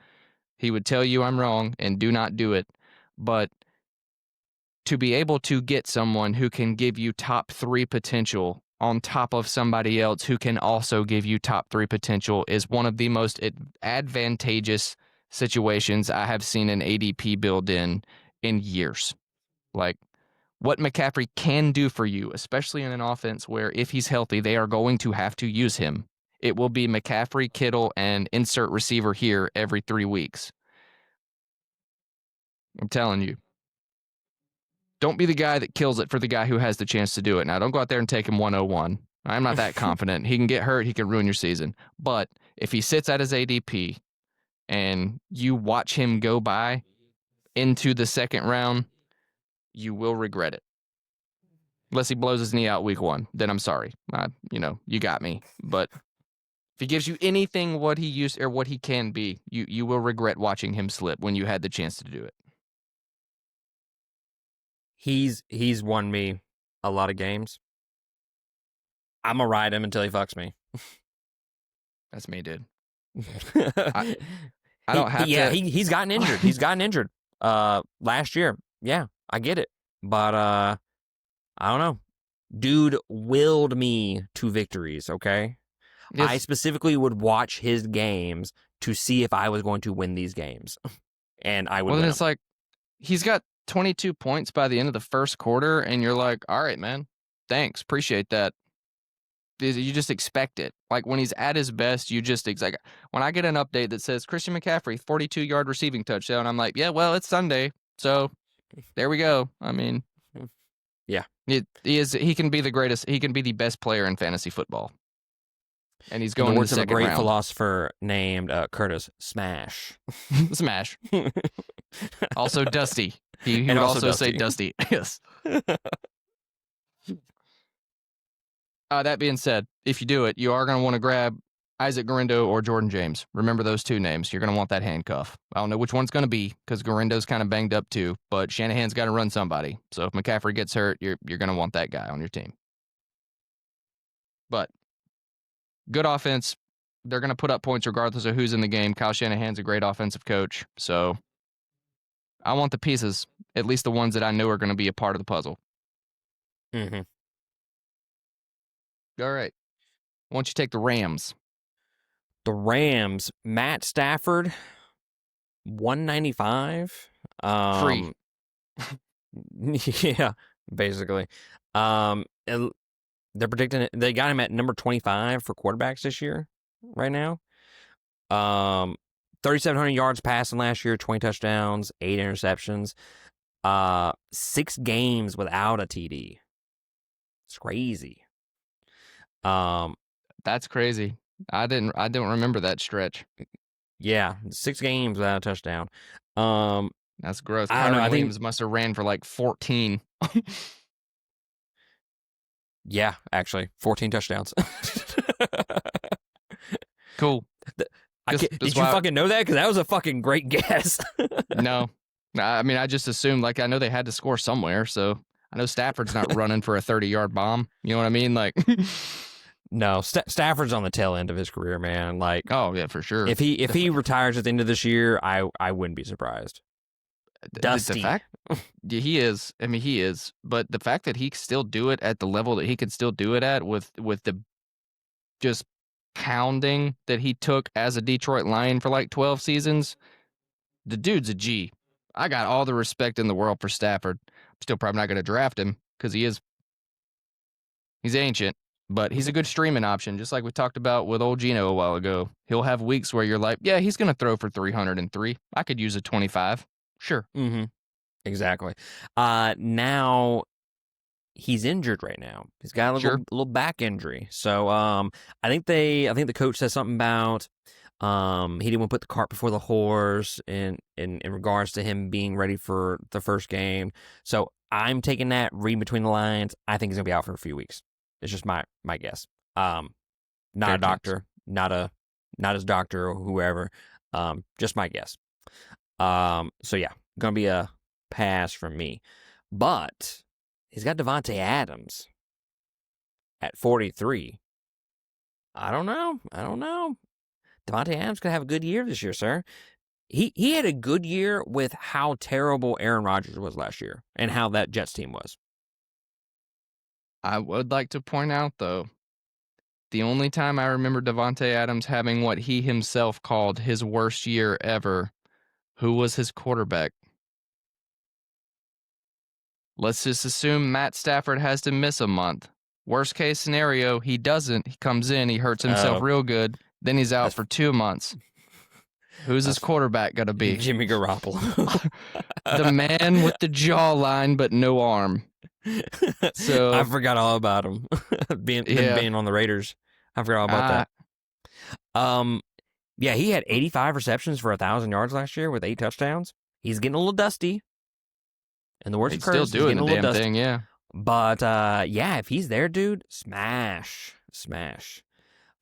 He would tell you I'm wrong and do not do it. But to be able to get someone who can give you top 3 potential on top of somebody else who can also give you top 3 potential is one of the most advantageous situations I have seen an ADP build in years. Like what McCaffrey can do for you, especially in an offense where if he's healthy, they are going to have to use him. It will be McCaffrey, Kittle, and insert receiver here every 3 weeks. I'm telling you. Don't be the guy that kills it for the guy who has the chance to do it. Now, don't go out there and take him 101. I'm not that confident. He can get hurt. He can ruin your season. But if he sits at his ADP and you watch him go by into the second round, you will regret it. Unless he blows his knee out week 1, then I'm sorry. You got me. But if he gives you anything what he used or what he can be, you will regret watching him slip when you had the chance to do it. He's won me a lot of games. I'm gonna ride him until he fucks me. That's me, dude. I don't have to. Yeah, he's gotten injured. He's gotten injured. Last year. Yeah, I get it. But I don't know. Dude willed me to victories, okay? Yes. I specifically would watch his games to see if I was going to win these games. And I would win. Well, then it's like he's got 22 points by the end of the first quarter, and you're like, all right, man, thanks, appreciate that. You just expect it. Like when he's at his best, you just like when I get an update that says Christian McCaffrey 42-yard receiving touchdown, I'm like, yeah, well, it's Sunday, so there we go. I mean, yeah, he can be the greatest. He can be the best player in fantasy football, and he's going in the in words the of a great round. philosopher named Curtis, smash. Smash. Also Dusty. He would also say Dusty. Yes. That being said, if you do it, you are going to want to grab Isaac Guerendo or Jordan James. Remember those 2 names. You're going to want that handcuff. I don't know which one's going to be because Guerendo's kind of banged up too, but Shanahan's got to run somebody. So if McCaffrey gets hurt, you're going to want that guy on your team. But good offense. They're going to put up points regardless of who's in the game. Kyle Shanahan's a great offensive coach. So I want the pieces, at least the ones that I know are going to be a part of the puzzle. Mm-hmm. All right. Why don't you take the Rams? The Rams, Matt Stafford, 195. Free. Yeah, basically. They're predicting it. They got him at number 25 for quarterbacks this year, right now. 3,700 yards passing last year, 20 touchdowns, 8 interceptions. 6 games without a TD. It's crazy. That's crazy. I don't remember that stretch. Yeah, 6 games without a touchdown. That's gross. I don't know. I think Williams must have ran for like 14. Yeah, actually, 14 touchdowns. Cool. Did you fucking know that? Because that was a fucking great guess. No. I mean, I just assumed, like, I know they had to score somewhere, so I know Stafford's not running for a 30-yard bomb. You know what I mean? Like, no, Stafford's on the tail end of his career, man. Like, oh yeah, for sure. If he retires at the end of this year, I wouldn't be surprised. Dusty. The fact, yeah, he is. I mean, he is. But the fact that he can still do it at the level that he can still do it at, with the just pounding that he took as a Detroit Lion for like 12 seasons, the dude's a G. I got all the respect in the world for Stafford. I'm still probably not going to draft him because he's ancient, but he's a good streaming option, just like we talked about with old Gino a while ago. He'll have weeks where you're like, yeah, he's going to throw for 303. I could use a 25. Sure. Mm-hmm. Exactly. Now, he's injured right now. He's got a Sure. little back injury. So I think the coach said something about he didn't want to put the cart before the horse in regards to him being ready for the first game. So I'm taking that, reading between the lines. I think he's gonna be out for a few weeks. It's just my guess. Not Fair a doctor, not his doctor or whoever. Just my guess. So yeah, gonna be a pass from me. But he's got Devontae Adams at 43. I don't know. Devontae Adams could have a good year this year, sir. He had a good year with how terrible Aaron Rodgers was last year and how that Jets team was. I would like to point out, though, the only time I remember Devontae Adams having what he himself called his worst year ever, who was his quarterback? Let's just assume Matt Stafford has to miss a month. Worst case scenario, he doesn't. He comes in, he hurts himself real good, then he's out for 2 months. Who's his quarterback going to be? Jimmy Garoppolo. The man with the jawline but no arm. So I forgot all about him being on the Raiders. I forgot all about that. Yeah, he had 85 receptions for 1,000 yards last year with 8 touchdowns. He's getting a little dusty. And the worst he's still doing the damn thing, yeah. But yeah, if he's there, dude, smash. I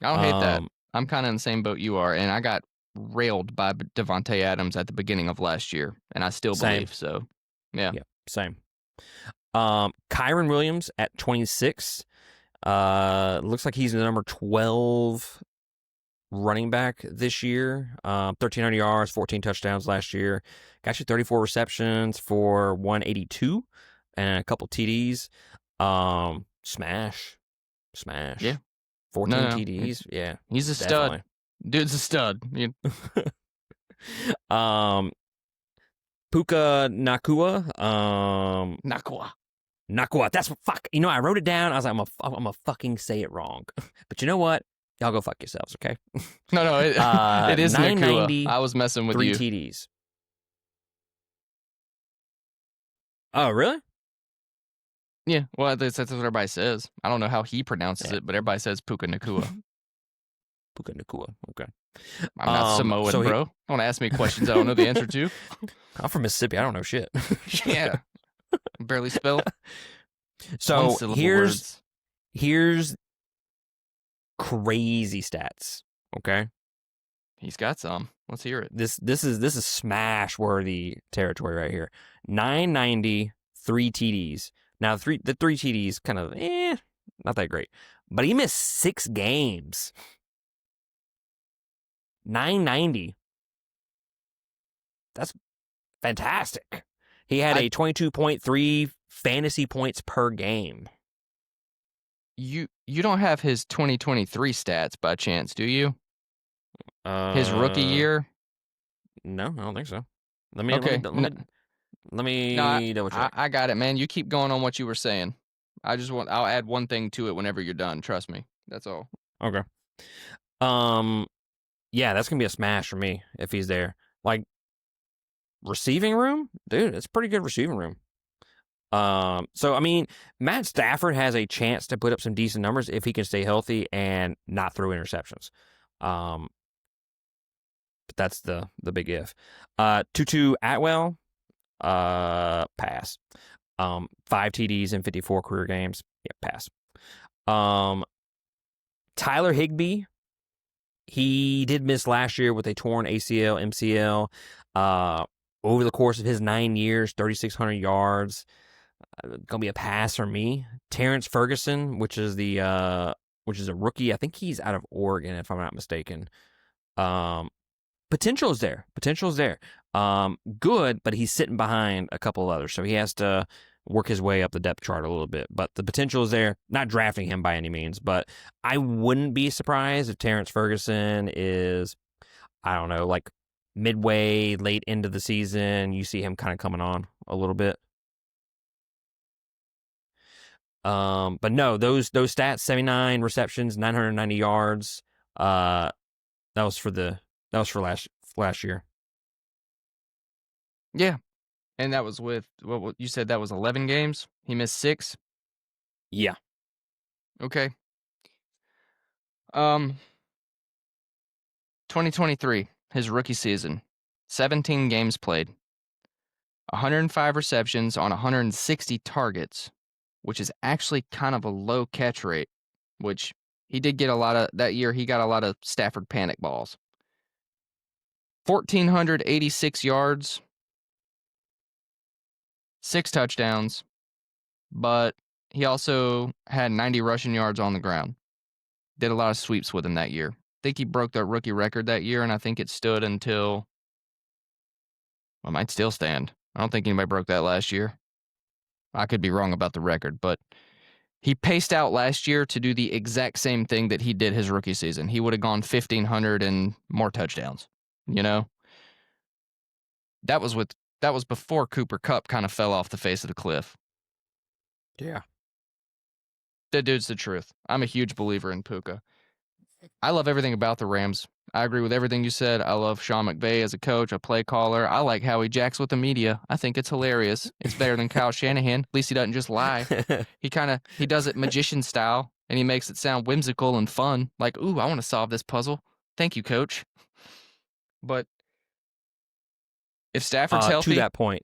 don't hate that. I'm kind of in the same boat you are, and I got railed by Devontae Adams at the beginning of last year, and I still believe so. Yeah, same. Kyron Williams at 26. Looks like he's the number 12 running back this year. 1,300 yards, 14 touchdowns last year. Got you 34 receptions for 182 and a couple TDs. Smash. Yeah. 14 TDs. Yeah. He's a stud. Dude's a stud. Puka Nakua. Nakua. That's fuck. I wrote it down. I was like, I'm gonna fucking say it wrong. But you know what? Y'all go fuck yourselves, okay? No, it is Nakua. I was messing with 3 you. TDs. Oh, really? Yeah, well, that's what everybody says. I don't know how he pronounces it, but everybody says Puka Nakua. Puka Nakua, okay. I'm not Samoan, bro. Don't ask me questions I don't know the answer to. I'm from Mississippi. I don't know shit. Yeah. Barely spell. So here's crazy stats, okay? He's got some. Let's hear it. This is smash worthy territory right here. 990, 3 TDs. Now the 3 TDs kind of not that great. But he missed 6 games. 990. That's fantastic. He had a 22.3 fantasy points per game. You don't have his 2023 stats by chance, do you? His rookie year? No, I don't think so. Let me double check. I got it, man. You keep going on what you were saying. I'll add one thing to it whenever you're done. Trust me. That's all. Okay. Yeah, that's gonna be a smash for me if he's there. Like, receiving room, dude, it's pretty good receiving room. So I mean, Matt Stafford has a chance to put up some decent numbers if he can stay healthy and not throw interceptions. But that's the big if. Tutu Atwell, pass. 5 TDs in 54 career games. Yeah, pass. Tyler Higbee, he did miss last year with a torn ACL, MCL. Over the course of his 9 years, 3,600 yards. Gonna be a pass for me. Terrence Ferguson, which is a rookie. I think he's out of Oregon, if I'm not mistaken. Potential is there. Good, but he's sitting behind a couple of others, so he has to work his way up the depth chart a little bit. But the potential is there. Not drafting him by any means, but I wouldn't be surprised if Terrence Ferguson is, I don't know, like midway, late into the season, you see him kind of coming on a little bit. But no, those stats, 79 receptions, 990 yards. That was for last year. Yeah. And that was with what you said that was 11 games. He missed 6. Yeah. Okay. 2023, his rookie season, 17 games played, 105 receptions on 160 targets, which is actually kind of a low catch rate, which he did get a lot of that year. He got a lot of Stafford panic balls. 1,486 yards, 6 touchdowns, but he also had 90 rushing yards on the ground. Did a lot of sweeps with him that year. I think he broke the rookie record that year, and I think it stood until, well, it might still stand. I don't think anybody broke that last year. I could be wrong about the record, but he paced out last year to do the exact same thing that he did his rookie season. He would have gone 1,500 and more touchdowns. You know, that was before Cooper Kupp kind of fell off the face of the cliff. Yeah. That dude's the truth. I'm a huge believer in Puka. I love everything about the Rams. I agree with everything you said. I love Sean McVay as a coach, a play caller. I like how he jacks with the media. I think it's hilarious. It's better than Kyle Shanahan. At least he doesn't just lie. He does it magician style, and he makes it sound whimsical and fun. Like, ooh, I want to solve this puzzle. Thank you, coach. But if Stafford's To healthy, that point,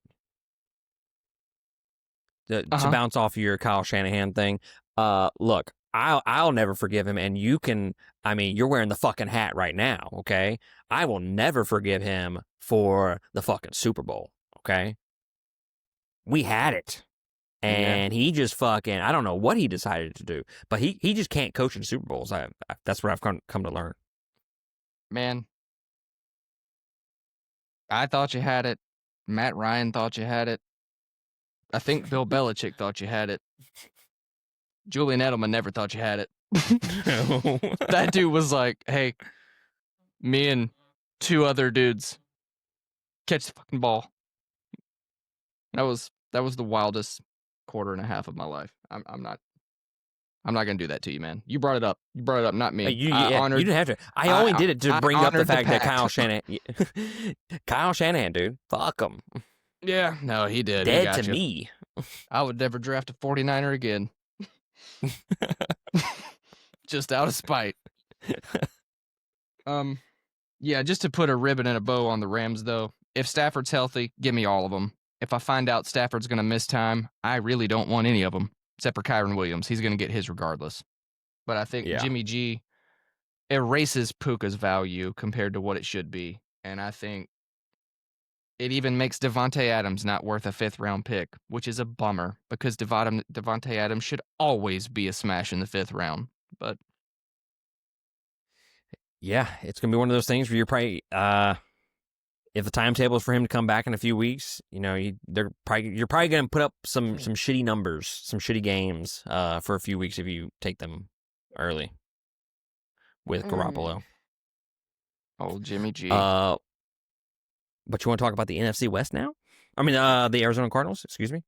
to bounce off your Kyle Shanahan thing, look, I'll never forgive him, and you can. I mean, you're wearing the fucking hat right now, okay? I will never forgive him for the fucking Super Bowl, okay? We had it, and he just fucking. I don't know what he decided to do, but he just can't coach in Super Bowls. That's what I've come to learn. Man, I thought you had it. Matt Ryan thought you had it. I think Bill Belichick thought you had it. Julian Edelman never thought you had it. That dude was like, hey, me and 2 other dudes catch the fucking ball. That was the wildest quarter and a half of my life. I'm not gonna do that to you, man. You brought it up. You brought it up, not me. You didn't have to. I only did it to bring up the fact that Kyle Shanahan, dude, fuck him. Yeah, no, he did. Dead to me. I would never draft a 49er again. Just out of spite. Yeah, just to put a ribbon and a bow on the Rams, though, if Stafford's healthy, give me all of them. If I find out Stafford's going to miss time, I really don't want any of them, except for Kyron Williams. He's going to get his regardless. But I think Jimmy G erases Puka's value compared to what it should be. And I think it even makes Devontae Adams not worth a 5th-round pick, which is a bummer because Devontae Adams should always be a smash in the 5th round. But yeah, it's gonna be one of those things where you're probably if the timetable is for him to come back in a few weeks, you know, you're probably gonna put up some shitty numbers, some shitty games for a few weeks if you take them early with Garoppolo. Old Jimmy G. But you want to talk about the NFC West now? I mean, the Arizona Cardinals. Excuse me.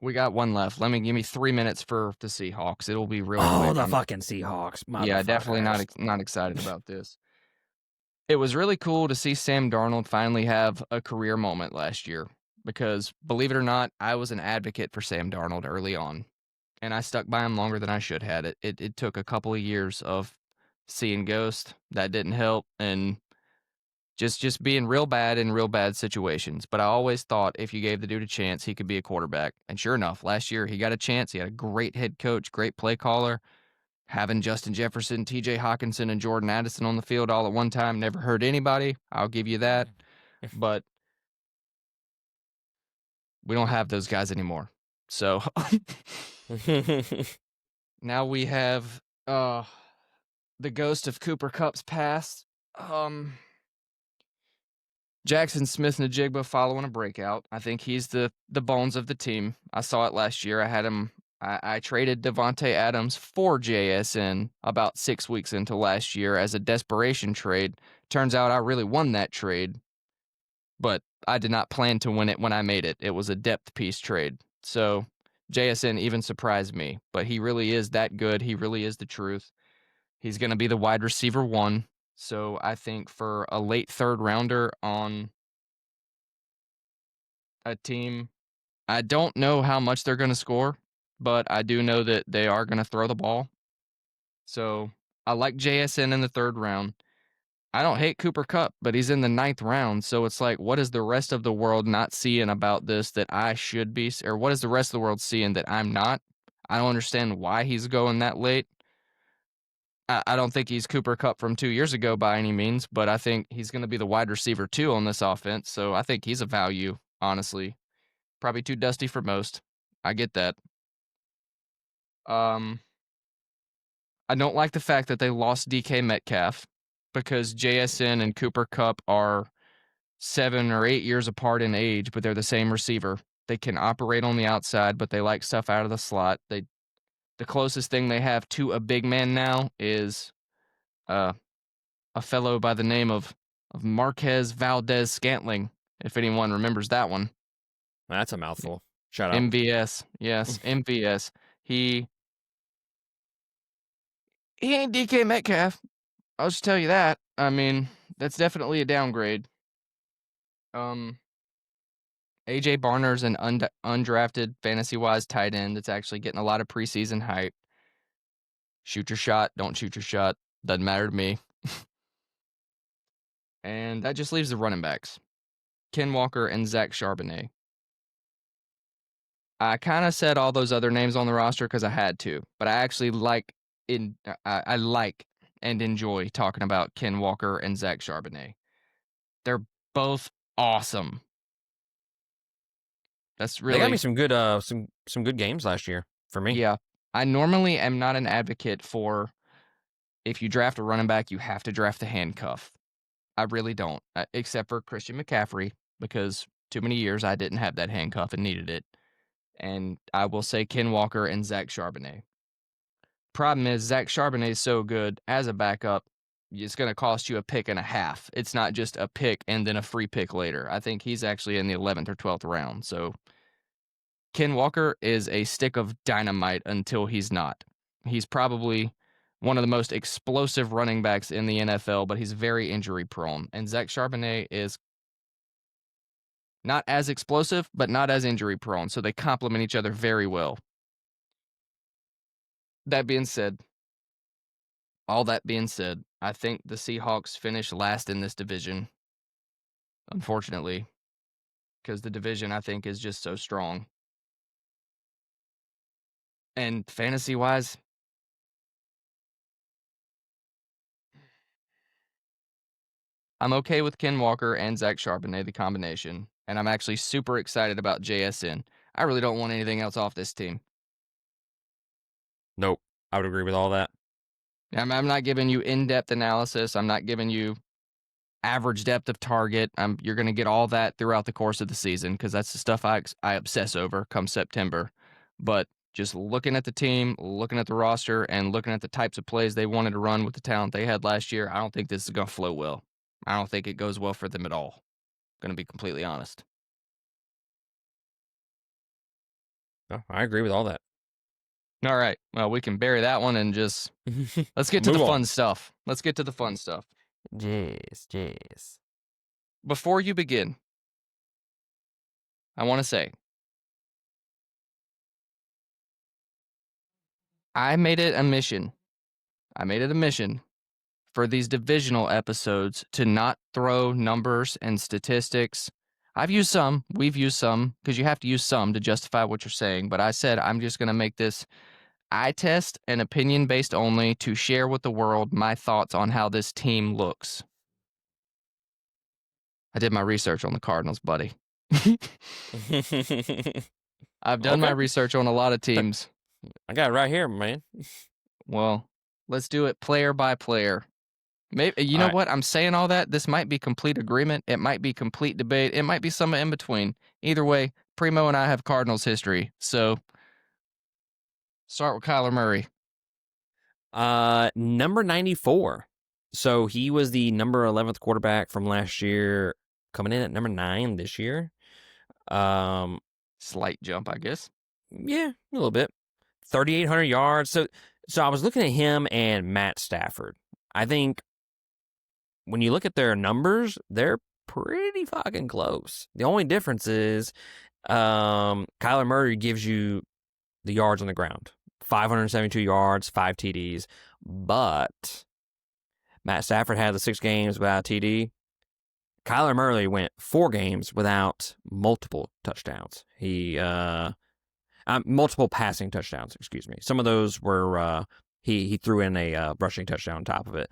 We got one left. Give me 3 minutes for the Seahawks. It'll be real quick. Oh, the fucking Seahawks. Yeah, definitely not excited about this. It was really cool to see Sam Darnold finally have a career moment last year because, believe it or not, I was an advocate for Sam Darnold early on, and I stuck by him longer than I should had. It took a couple of years of seeing ghost. That didn't help, and just being real bad in real bad situations. But I always thought if you gave the dude a chance, he could be a quarterback. And sure enough, last year he got a chance. He had a great head coach, great play caller. Having Justin Jefferson, TJ Hawkinson, and Jordan Addison on the field all at one time never hurt anybody. I'll give you that. But we don't have those guys anymore. So now we have the ghost of Cooper Kupp's past. Jackson Smith-Njigba following a breakout. I think he's the bones of the team. I saw it last year. I had him. I traded Devontae Adams for JSN about 6 weeks into last year as a desperation trade. Turns out I really won that trade, but I did not plan to win it when I made it. It was a depth piece trade. So JSN even surprised me, but he really is that good. He really is the truth. He's going to be the wide receiver 1. So I think for a late 3rd rounder on a team, I don't know how much they're going to score. but I do know that they are going to throw the ball. So I like JSN in the 3rd round. I don't hate Cooper Kupp, but he's in the 9th round. So it's like, what is the rest of the world not seeing about this that I should be, or what is the rest of the world seeing that I'm not? I don't understand why he's going that late. I don't think he's Cooper Kupp from 2 years ago by any means, but I think he's going to be the wide receiver 2 on this offense. So I think he's a value, honestly. Probably too dusty for most. I get that. I don't like the fact that they lost DK Metcalf because JSN and Cooper Kupp are 7 or 8 years apart in age, but they're the same receiver. They can operate on the outside, but they like stuff out of the slot. The closest thing they have to a big man now is a fellow by the name of Marquez Valdez Scantling, if anyone remembers that one. That's a mouthful. Shut up. MVS. Yes, MVS. He ain't DK Metcalf. I'll just tell you that. I mean, that's definitely a downgrade. AJ Barner's an undrafted fantasy-wise tight end that's actually getting a lot of preseason hype. Shoot your shot, don't shoot your shot. Doesn't matter to me. And that just leaves the running backs. Ken Walker and Zach Charbonnet. I kind of said all those other names on the roster because I had to, but I actually I like and enjoy talking about Ken Walker and Zach Charbonnet. They're both awesome. That's really, They got me some good some good games last year for me. yeah. I normally am not an advocate for if you draft a running back, you have to draft the handcuff. I really don't, except for Christian McCaffrey, because too many years I didn't have that handcuff and needed it. And I will say Ken Walker and Zach Charbonnet. Problem is, Zach Charbonnet is so good as a backup, it's going to cost you a pick and a half. It's not just a pick and then a free pick later. I think he's actually in the 11th or 12th round. So Ken Walker is a stick of dynamite until he's not. He's probably one of the most explosive running backs in the NFL, but he's very injury prone. And Zach Charbonnet is not as explosive, but not as injury prone. So they complement each other very well. All that being said, I think the Seahawks finish last in this division, unfortunately, because the division, I think, is just so strong. And fantasy-wise, I'm okay with Ken Walker and Zach Charbonnet, the combination, and I'm actually super excited about JSN. I really don't want anything else off this team. Nope. I would agree with all that. I'm not giving you in-depth analysis. I'm not giving you average depth of target. You're going to get all that throughout the course of the season because that's the stuff I obsess over come September. But just looking at the team, looking at the roster, and looking at the types of plays they wanted to run with the talent they had last year, I don't think this is going to flow well. I don't think it goes well for them at all. Going to be completely honest. No, I agree with all that. All right. Well, we can bury that one and just let's get to the fun stuff. Let's get to the fun stuff. Jeez. Before you begin, I want to say I made it a mission for these divisional episodes to not throw numbers and statistics. I've used some, we've used some, because you have to use some to justify what you're saying. But I said I'm just going to make this eye test and opinion based only to share with the world my thoughts on how this team looks. I did my research on the Cardinals, buddy. I've done my research on a lot of teams. I got it right here, man. Well, let's do it player by player. Maybe you know what? I'm saying all that. This might be complete agreement. It might be complete debate. It might be somewhere in between. Either way, Primo and I have Cardinals history. So start with Kyler Murray. Number 94. So he was the number 11th quarterback from last year, coming in at number 9 this year. Slight jump, I guess. Yeah, a little bit. 3,800 yards. So I was looking at him and Matt Stafford. I think when you look at their numbers, they're pretty fucking close. The only difference is Kyler Murray gives you the yards on the ground. 572 yards, 5 TDs. But Matt Stafford had the 6 games without TD. Kyler Murray went 4 games without multiple touchdowns. He multiple passing touchdowns, excuse me. Some of those were he threw in a rushing touchdown on top of it.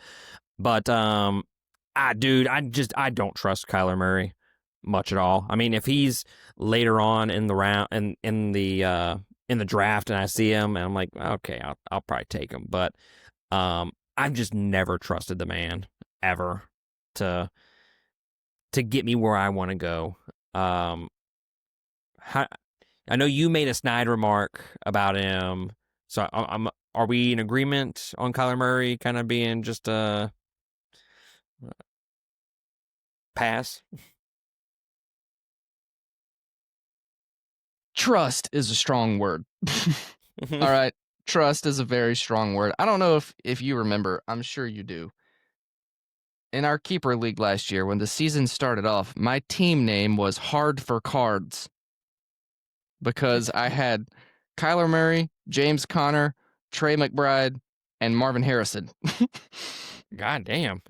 But I don't trust Kyler Murray much at all. I mean, if he's later on in the round and in the draft and I see him and I'm like, okay, I'll probably take him. But I've just never trusted the man ever to get me where I want to go. I know you made a snide remark about him, so are we in agreement on Kyler Murray kind of being just a pass? Trust is a strong word. All right. Trust is a very strong word. I don't know if you remember. I'm sure you do. In our keeper league last year, when the season started off, my team name was Hard for Cards because I had Kyler Murray, James Conner, Trey McBride, and Marvin Harrison. God damn.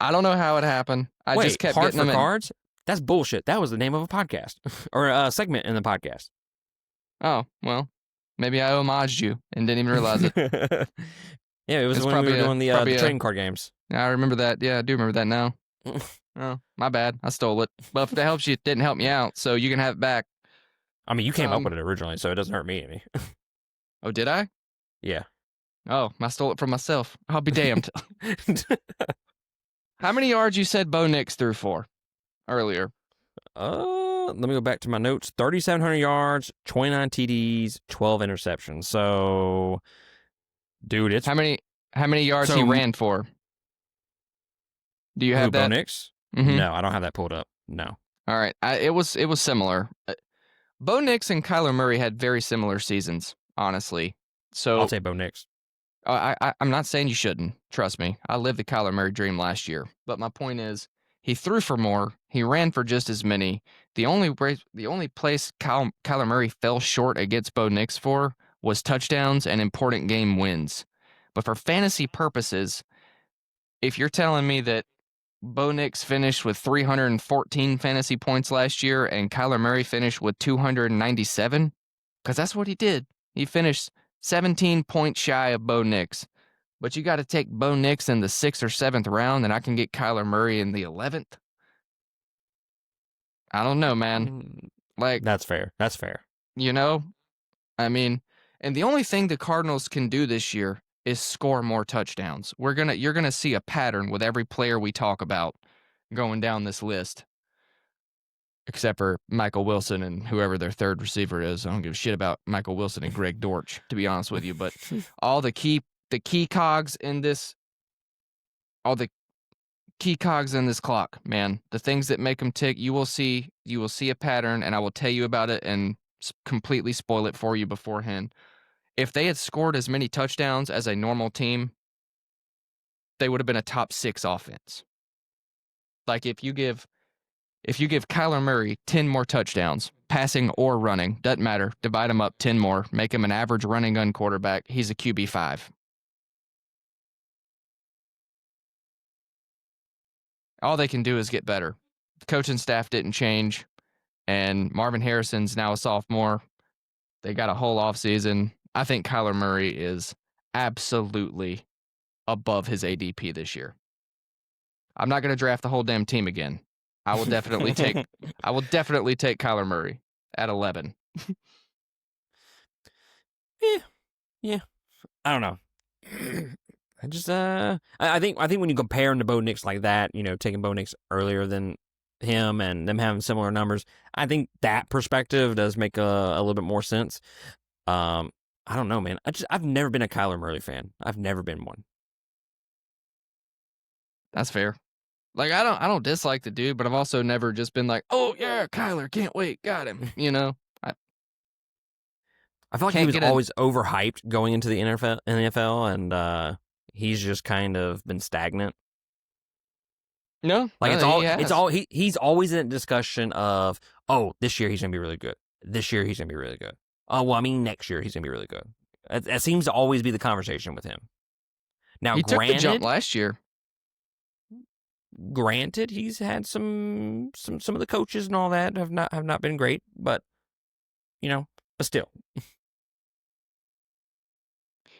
I don't know how it happened. I just kept Hard getting for them Cards? That's bullshit. That was the name of a podcast or a segment in the podcast. Oh, well, maybe I homaged you and didn't even realize it. Yeah, it was when we were doing the trading card games. I remember that. Yeah, I do remember that now. Oh, my bad. I stole it. But if it helps you, it didn't help me out, so you can have it back. I mean, you came up with it originally, so it doesn't hurt me any. Oh, did I? Yeah. Oh, I stole it from myself. I'll be damned. How many yards you said Bo Nix threw for earlier? Let me go back to my notes. 3,700 yards, 29 TDs, 12 interceptions. So, dude, it's how many yards he ran for? Do you have that? Bo Nix? Mm-hmm. No, I don't have that pulled up. No. All right, it was similar. Bo Nix and Kyler Murray had very similar seasons, honestly. So I'll say Bo Nix. I'm not saying you shouldn't. Trust me, I lived the Kyler Murray dream last year. But my point is, he threw for more. He ran for just as many. The only place Kyler Murray fell short against Bo Nix for was touchdowns and important game wins. But for fantasy purposes, if you're telling me that Bo Nix finished with 314 fantasy points last year and Kyler Murray finished with 297, because that's what he did. He finished 17 points shy of Bo Nix. But you got to take Bo Nix in the 6th or 7th round, and I can get Kyler Murray in the 11th. I don't know, man. Like, that's fair. That's fair. You know, I mean, and the only thing the Cardinals can do this year is score more touchdowns. You're gonna see a pattern with every player we talk about going down this list, except for Michael Wilson and whoever their third receiver is. I don't give a shit about Michael Wilson and Greg Dortch, to be honest with you. But all the key cogs in this, clock, man, the things that make them tick, you will see a pattern, and I will tell you about it and completely spoil it for you beforehand. If they had scored as many touchdowns as a normal team, they would have been a top 6 offense. Like if you give Kyler Murray 10 more touchdowns, passing or running, doesn't matter, divide him up 10 more, make him an average running gun quarterback, he's a QB5. All they can do is get better. The coaching staff didn't change, and Marvin Harrison's now a sophomore. They got a whole offseason. I think Kyler Murray is absolutely above his ADP this year. I'm not going to draft the whole damn team again. I will definitely take Kyler Murray at 11. Yeah. I don't know. I just I think when you compare him to Bo Nix like that, taking Bo Nix earlier than him and them having similar numbers, I think that perspective does make a little bit more sense. I don't know, man. I've never been a Kyler Murray fan. I've never been one. That's fair. Like I don't dislike the dude, but I've also never just been like, oh yeah, Kyler, can't wait, got him. I feel like he was always overhyped going into the NFL, and he's just kind of been stagnant. No, like he's always in a discussion of, oh, this year he's gonna be really good. This year he's gonna be really good. Oh, well, I mean, next year he's going to be really good. That seems to always be the conversation with him. Now, He took the jump last year. granted, he's had some of the coaches and all that have not been great, but but still.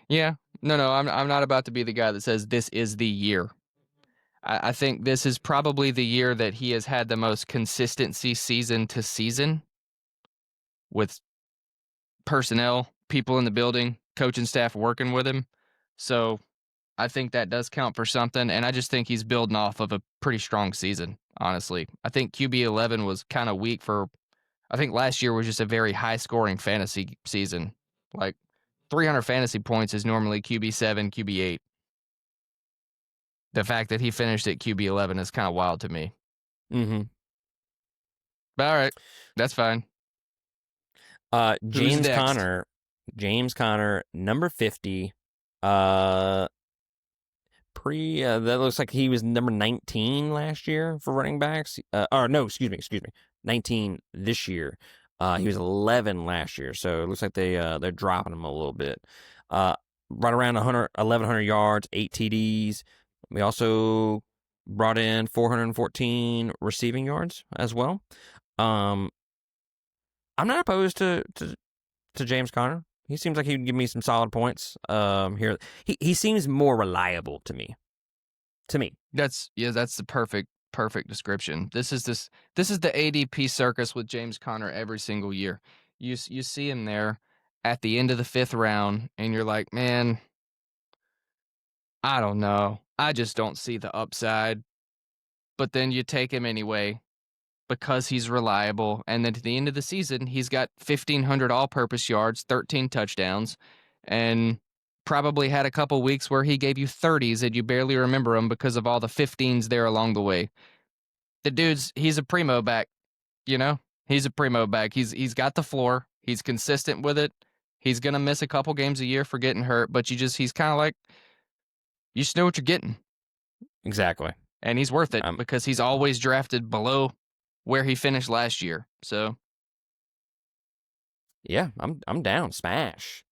Yeah. No, I'm not about to be the guy that says this is the year. I think this is probably the year that he has had the most consistency season to season with personnel, people in the building, coaching staff working with him. So I think that does count for something. And I just think he's building off of a pretty strong season, honestly. I think QB 11 was kind of weak I think last year was just a very high scoring fantasy season. Like 300 fantasy points is normally QB 7, QB 8. The fact that he finished at QB 11 is kind of wild to me. Mm-hmm. But all right, that's fine. James next? Conner, number 50. That looks like he was number 19 last year for running backs. Excuse me, 19 this year. He was 11 last year, so it looks like they're dropping him a little bit. Right around 1,100 yards, 8 TDs. We also brought in 414 receiving yards as well. I'm not opposed to James Conner. He seems like he would give me some solid points. Here he seems more reliable to me. That's the perfect description. This is the ADP circus with James Conner every single year. You see him there at the end of the 5th round, and you're like, man, I don't know. I just don't see the upside. But then you take him anyway because he's reliable. And then to the end of the season, he's got 1,500 all-purpose yards, 13 touchdowns, and probably had a couple weeks where he gave you 30s and you barely remember him because of all the 15s there along the way. He's a primo back, He's a primo back. He's got the floor. He's consistent with it. He's going to miss a couple games a year for getting hurt, but he's kind of like, you just know what you're getting. Exactly. And he's worth it because he's always drafted below where he finished last year. So, yeah, I'm down. Smash.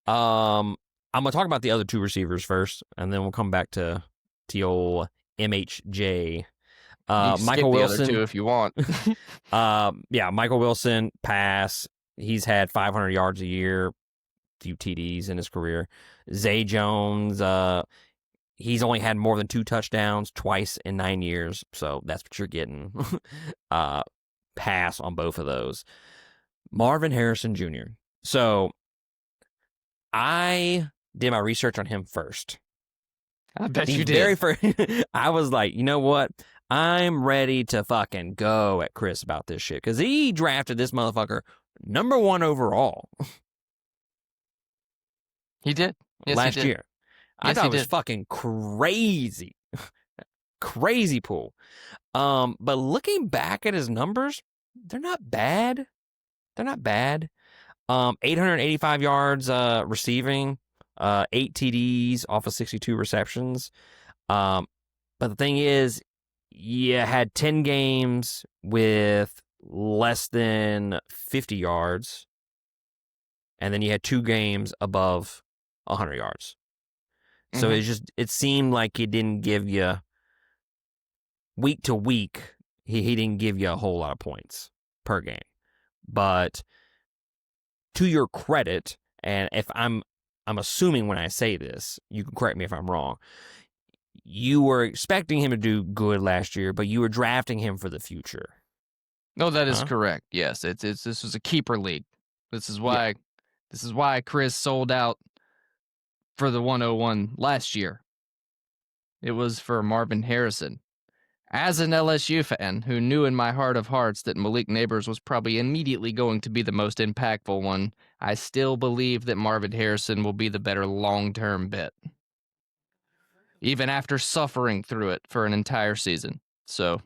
I'm gonna talk about the other 2 receivers first, and then we'll come back to old MHJ. Michael Wilson, the other 2 if you want. Yeah, Michael Wilson, pass. He's had 500 yards a year, few TDs in his career. Zay Jones, he's only had more than 2 touchdowns twice in 9 years, so that's what you're getting. Pass on both of those. Marvin Harrison Jr. So I did my research on him first. I bet you did. I was like, you know what? I'm ready to fucking go at Chris about this shit because he drafted this motherfucker number 1 overall. He did. Yes, last he did. year. I thought it was fucking crazy. Crazy pool. But looking back at his numbers, they're not bad. 885 yards receiving, 8 TDs off of 62 receptions. But the thing is, you had 10 games with less than 50 yards, and then you had 2 games above 100 yards. So it seemed like he didn't give you week to week. He didn't give you a whole lot of points per game. But to your credit, and if I'm assuming when I say this, you can correct me if I'm wrong. You were expecting him to do good last year, but you were drafting him for the future. No, that is correct. Yes, this was a keeper league. This is why Chris sold out for the 101 last year. It was for Marvin Harrison. As an LSU fan who knew in my heart of hearts that Malik Neighbors was probably immediately going to be the most impactful one, I still believe that Marvin Harrison will be the better long-term bet. Even after suffering through it for an entire season. So,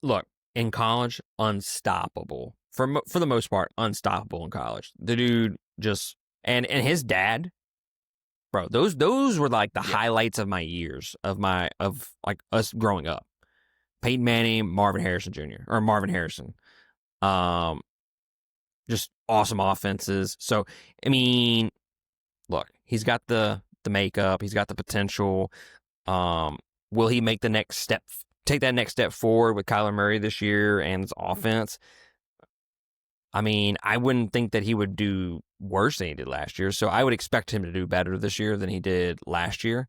look, in college, unstoppable. For the most part, unstoppable in college. The dude just and his dad, bro, those were like the highlights of my years of us growing up. Peyton Manning, Marvin Harrison Jr. or Marvin Harrison. Just awesome offenses. So, I mean, look, he's got the makeup, he's got the potential. Will he make the next step, take that next step forward with Kyler Murray this year and his offense? I mean, I wouldn't think that he would do worse than he did last year. So I would expect him to do better this year than he did last year.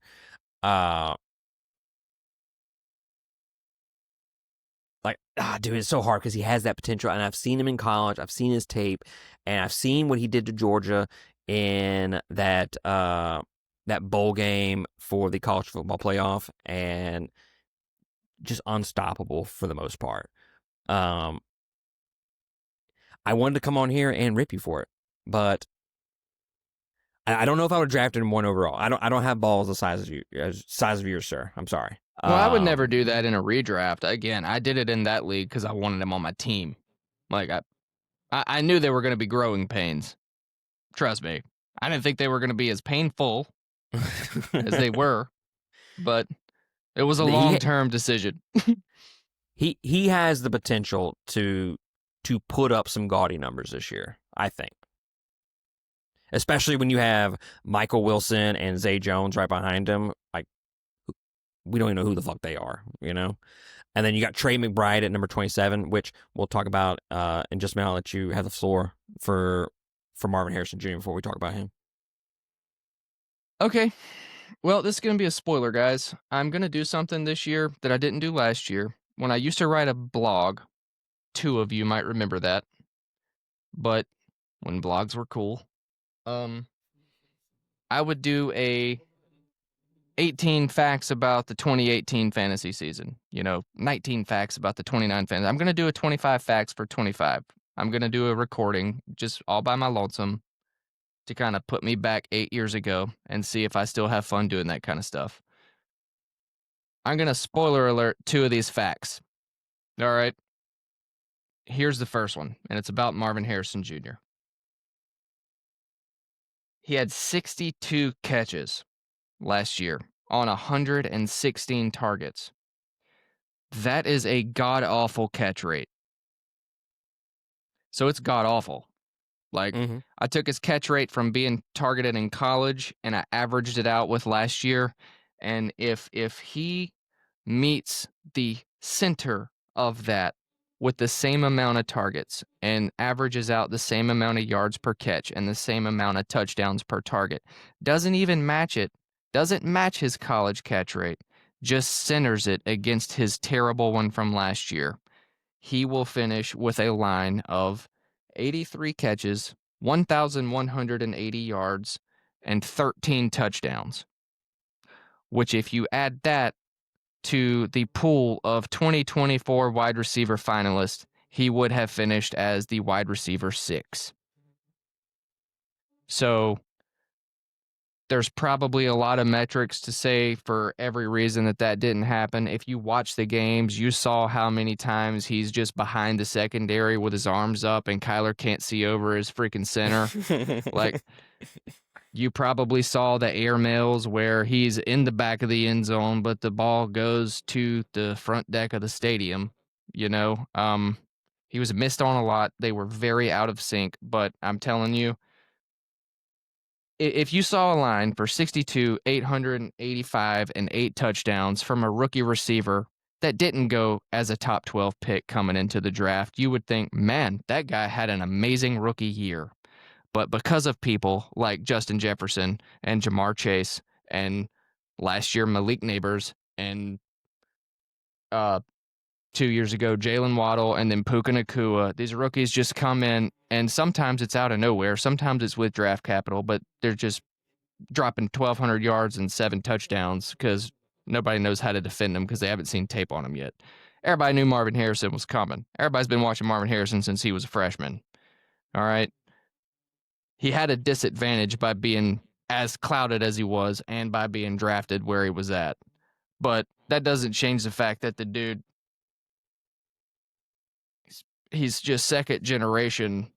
Dude, it's so hard because he has that potential, and I've seen him in college. I've seen his tape, and I've seen what he did to Georgia in that bowl game for the college football playoff, and just unstoppable for the most part. I wanted to come on here and rip you for it, but I don't know if I would draft him 1 overall. I don't have balls the size of yours, sir. I'm sorry. Well, I would never do that in a redraft. Again, I did it in that league because I wanted him on my team. Like I knew they were going to be growing pains. Trust me, I didn't think they were going to be as painful as they were, but it was a long-term decision. He has the potential to put up some gaudy numbers this year, I think. Especially when you have Michael Wilson and Zay Jones right behind him. Like, we don't even know who the fuck they are, you know? And then you got Trey McBride at number 27, which we'll talk about in just a minute. I'll let you have the floor for Marvin Harrison Jr. before we talk about him. Okay. Well, this is going to be a spoiler, guys. I'm going to do something this year that I didn't do last year. When I used to write a blog, 2 of you might remember that. But when blogs were cool, I would do a 18 facts about the 2018 fantasy season. 19 facts about the 29 fantasy. I'm going to do a 25 facts for 25. I'm going to do a recording just all by my lonesome to kind of put me back 8 years ago and see if I still have fun doing that kind of stuff. I'm going to spoiler alert 2 of these facts. All right. Here's the first one, and it's about Marvin Harrison Jr. He had 62 catches last year on 116 targets. That is a god-awful catch rate. So it's god-awful. Like, I took his catch rate from being targeted in college, and I averaged it out with last year. And if he meets the center of that with the same amount of targets and averages out the same amount of yards per catch and the same amount of touchdowns per target, doesn't even match it, doesn't match his college catch rate, just centers it against his terrible one from last year, he will finish with a line of 83 catches, 1,180 yards, and 13 touchdowns, which if you add that to the pool of 2024 wide receiver finalists, he would have finished as the wide receiver 6. So there's probably a lot of metrics to say for every reason that didn't happen. If you watch the games, you saw how many times he's just behind the secondary with his arms up and Kyler can't see over his freaking center. Like, you probably saw the airmails where he's in the back of the end zone, but the ball goes to the front deck of the stadium. He was missed on a lot. They were very out of sync, but I'm telling you, if you saw a line for 62, 885, and 8 touchdowns from a rookie receiver that didn't go as a top 12 pick coming into the draft, you would think, man, that guy had an amazing rookie year. But because of people like Justin Jefferson and Jamar Chase and last year Malik Neighbors and 2 years ago Jalen Waddle and then Puka Nacua, these rookies just come in, and sometimes it's out of nowhere. Sometimes it's with draft capital, but they're just dropping 1,200 yards and 7 touchdowns because nobody knows how to defend them because they haven't seen tape on them yet. Everybody knew Marvin Harrison was coming. Everybody's been watching Marvin Harrison since he was a freshman. All right. He had a disadvantage by being as clouded as he was and by being drafted where he was at. But that doesn't change the fact that the dude, he's just second generation.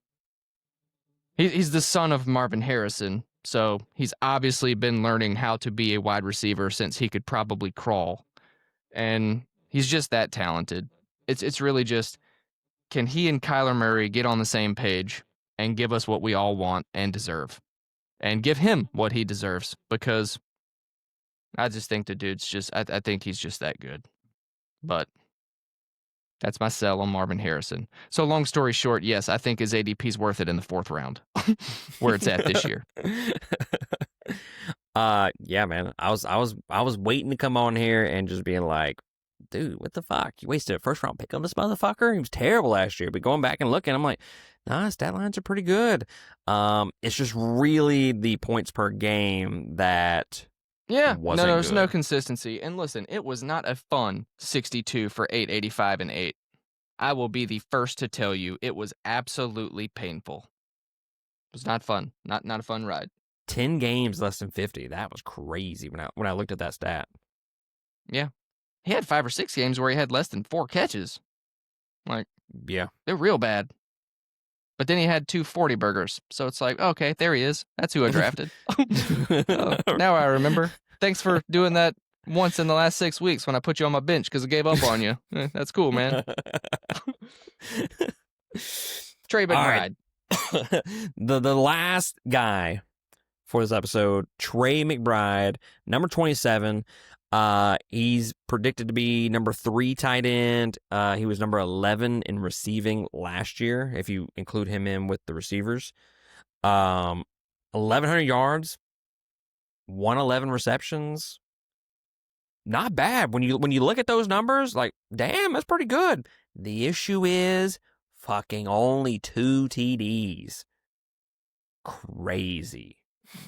He's the son of Marvin Harrison, so he's obviously been learning how to be a wide receiver since he could probably crawl. And he's just that talented. It's really just, can he and Kyler Murray get on the same page and give us what we all want and deserve? And give him what he deserves, because I just think the dude's just, I think he's just that good. But that's my sell on Marvin Harrison. So long story short, yes, I think his ADP's worth it in the 4th round, where it's at this year. Yeah, man. I was waiting to come on here and just being like, dude, what the fuck? You wasted a 1st round pick on this motherfucker? He was terrible last year. But going back and looking, I'm like, nah, stat lines are pretty good. It's just really the points per game that wasn't there's good. no consistency. And listen, it was not a fun 62 for 885 and 8. I will be the first to tell you it was absolutely painful. It was not fun. Not a fun ride. 10 games less than 50. That was crazy when I looked at that stat. Yeah. He had 5 or 6 games where he had less than 4 catches. Like, yeah, they're real bad. But then he had 2 40 burgers. So it's like, okay, there he is. That's who I drafted. Oh, now I remember. Thanks for doing that once in the last 6 weeks when I put you on my bench because I gave up on you. That's cool, man. Trey McBride. Right. The last guy for this episode, Trey McBride, number 27. He's predicted to be number 3 tight end. He was number 11 in receiving last year, if you include him in with the receivers. 1,100 yards, 111 receptions. Not bad. When you look at those numbers, like, damn, that's pretty good. The issue is fucking only 2 TDs. Crazy.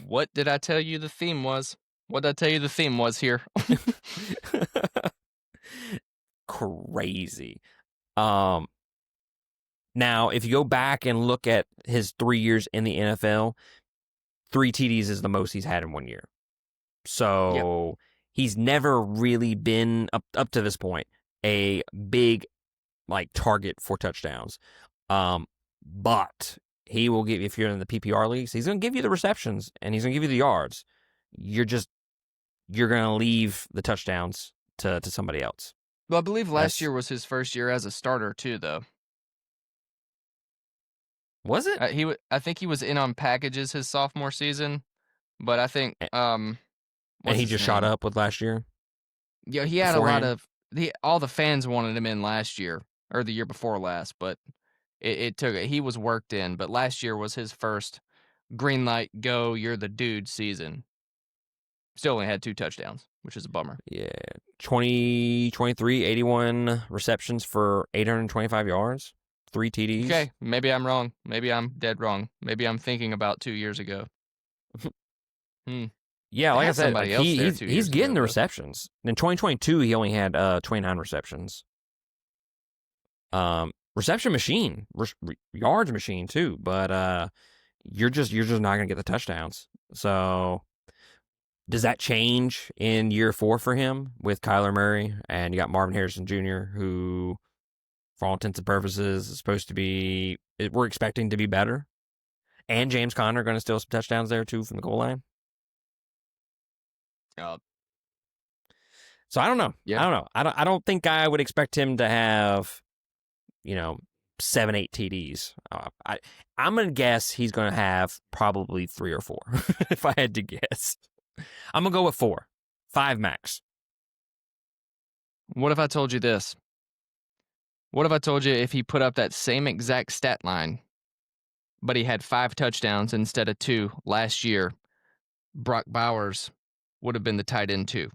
What did I tell you the theme was? What did I tell you the theme was here? Crazy. Now, if you go back and look at his 3 years in the NFL, 3 TDs is the most he's had in 1 year. So he's never really been up to this point a big target for touchdowns. But he will give, if you're in the PPR leagues, he's going to give you the receptions and he's going to give you the yards. You're going to leave the touchdowns to somebody else. Well, I believe last year was his first year as a starter too, though. Was it? I think he was in on packages his sophomore season, but I think and he just shot up with last year. Yeah, he had beforehand. A lot of all the fans wanted him in last year or the year before last, but it took it. He was worked in, but last year was his first green light, go, you're the dude season. Still only had 2 touchdowns, which is a bummer. Yeah, 23, 81 receptions for 825 yards, 3 TDs. Okay, maybe I'm wrong. Maybe I'm dead wrong. Maybe I'm thinking about 2 years ago. Yeah, like I said, he's getting the though. receptions. In 2022, he only had 29 receptions. Reception machine, yards machine too, but you're just not gonna get the touchdowns. So does that change in year 4 for him with Kyler Murray and you got Marvin Harrison Jr., who, for all intents and purposes, is supposed to be, we're expecting to be better, and James Conner going to steal some touchdowns there too from the goal line. So I don't know. Yeah. I don't know. I don't think I would expect him to have, 7, 8 TDs. I'm gonna guess he's gonna have probably 3 or 4 if I had to guess. I'm gonna go with 4, 5 max. What if I told you this? What if I told you if he put up that same exact stat line, but he had 5 touchdowns instead of 2 last year, Brock Bowers would have been the tight end 2?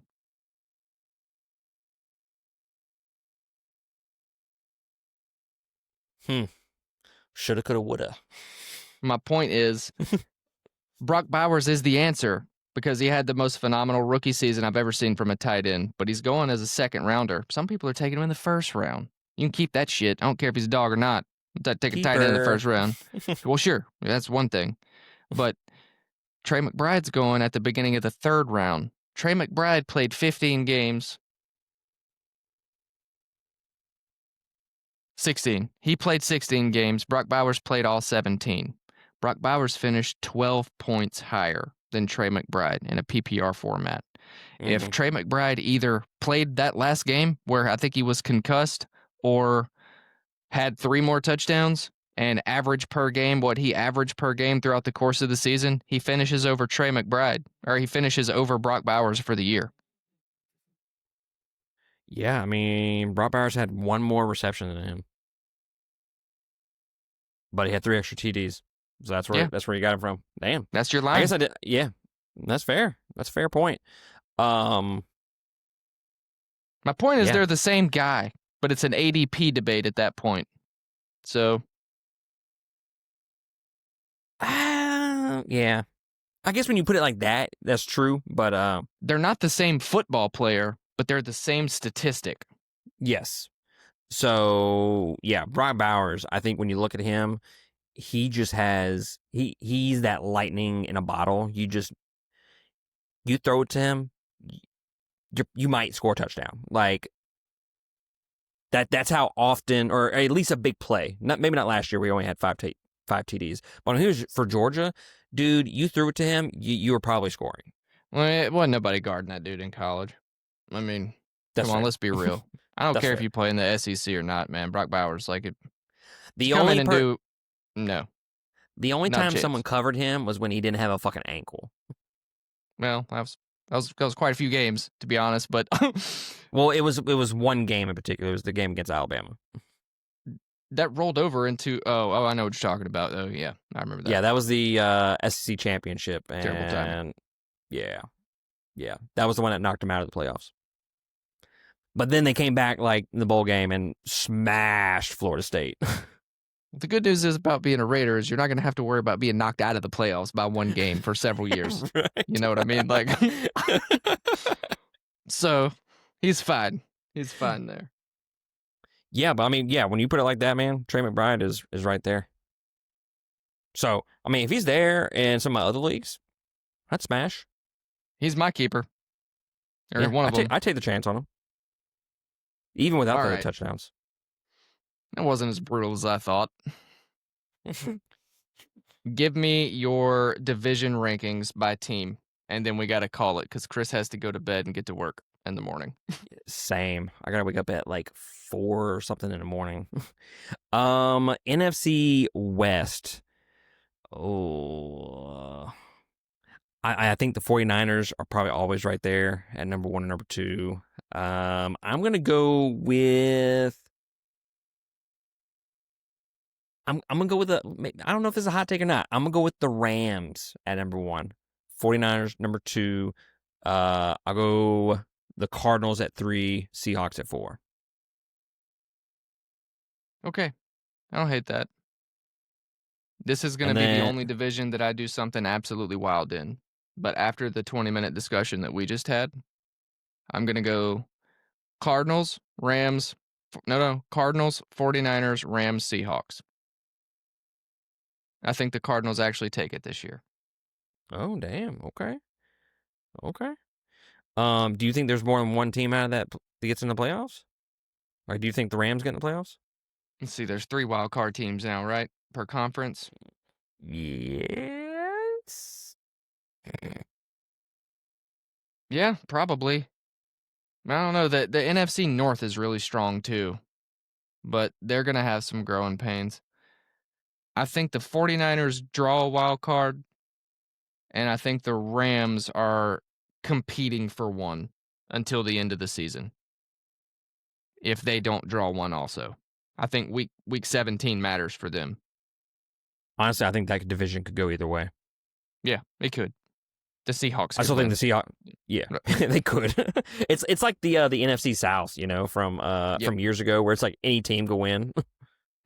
Shoulda, coulda, woulda. My point is, Brock Bowers is the answer because he had the most phenomenal rookie season I've ever seen from a tight end, but he's going as a 2nd rounder. Some people are taking him in the 1st round. You can keep that shit. I don't care if he's a dog or not. Take a tight end in the 1st round. Well, sure. That's one thing. But Trey McBride's going at the beginning of the 3rd round. Trey McBride played 15 games. 16. He played 16 games. Brock Bowers played all 17. Brock Bowers finished 12 points higher than Trey McBride in a PPR format. Mm-hmm. If Trey McBride either played that last game where I think he was concussed or had 3 more touchdowns and average per game, what he averaged per game throughout the course of the season, he finishes over Trey McBride, or he finishes over Brock Bowers for the year. Yeah, I mean, Brock Bowers had 1 more reception than him, but he had 3 extra TDs. So that's where you got him from. Damn, that's your line. I guess I did. Yeah, that's fair. That's a fair point. My point is Yeah. they're the same guy, but it's an ADP debate at that point. So, yeah. I guess when you put it like that, that's true. But they're not the same football player, but they're the same statistic. yes. So yeah, Brock Bowers. I think when you look at him, he just has he's that lightning in a bottle. You throw it to him, you might score a touchdown. Like that's how often, or at least a big play. Maybe not last year. We only had 5 TDs, but when he was for Georgia, dude, you threw it to him, you were probably scoring. Well, it wasn't nobody guarding that dude in college. I mean, That's come on, fair. let's be real. I don't That's care if fair. you play in the SEC or not, man. Brock Bowers, like, The come only in and do no. The only Not a time chance. someone covered him was when he didn't have a fucking ankle. Well, that was quite a few games, to be honest, but Well, it was one game in particular. It was the game against Alabama. that rolled over into I know what you're talking about. Oh yeah, I remember that. Yeah, that was the SEC championship. And Terrible timing. Yeah, that was the one that knocked him out of the playoffs. But then they came back like in the bowl game and smashed Florida State. The good news is about being a Raider is you're not going to have to worry about being knocked out of the playoffs by one game for several years. Right. You know what I mean? Like, so he's fine. He's fine there. Yeah, but I mean, yeah, when you put it like that, man, Trey McBride is right there. So, I mean, if he's there in some of my other leagues, I'd smash. He's my keeper. Or Yeah, one of them. I take the chance on him. Even without the right. touchdowns. That wasn't as brutal as I thought. Give me your division rankings by team, and then we got to call it because Chris has to go to bed and get to work in the morning. Same. I got to wake up at like 4 or something in the morning. NFC West. Oh, I think the 49ers are probably always right there at number 1 and number 2. I'm going to go with... I'm going to go with I don't know if this is a hot take or not. I'm going to go with the Rams at number 1. 49ers, number 2. I'll go the Cardinals at 3, Seahawks at 4. Okay. I don't hate that. This is going to be the only division that I do something absolutely wild in. But after the 20-minute discussion that we just had, I'm going to go Cardinals, Rams. Cardinals, 49ers, Rams, Seahawks. I think the Cardinals actually take it this year. Oh, damn. Okay. Do you think there's more than one team out of that gets in the playoffs? Or do you think the Rams get in the playoffs? Let's see, there's 3 wild card teams now, right? Per conference? Yes. Yeah, probably. I don't know. The NFC North is really strong too, but they're going to have some growing pains. I think the 49ers draw a wild card, and I think the Rams are competing for one until the end of the season. If they don't draw one also. I think week 17 matters for them. Honestly, I think that division could go either way. Yeah, it could. The Seahawks. I still think the Seahawks. Yeah, they could. It's like the NFC South, from years ago, where it's like any team could win.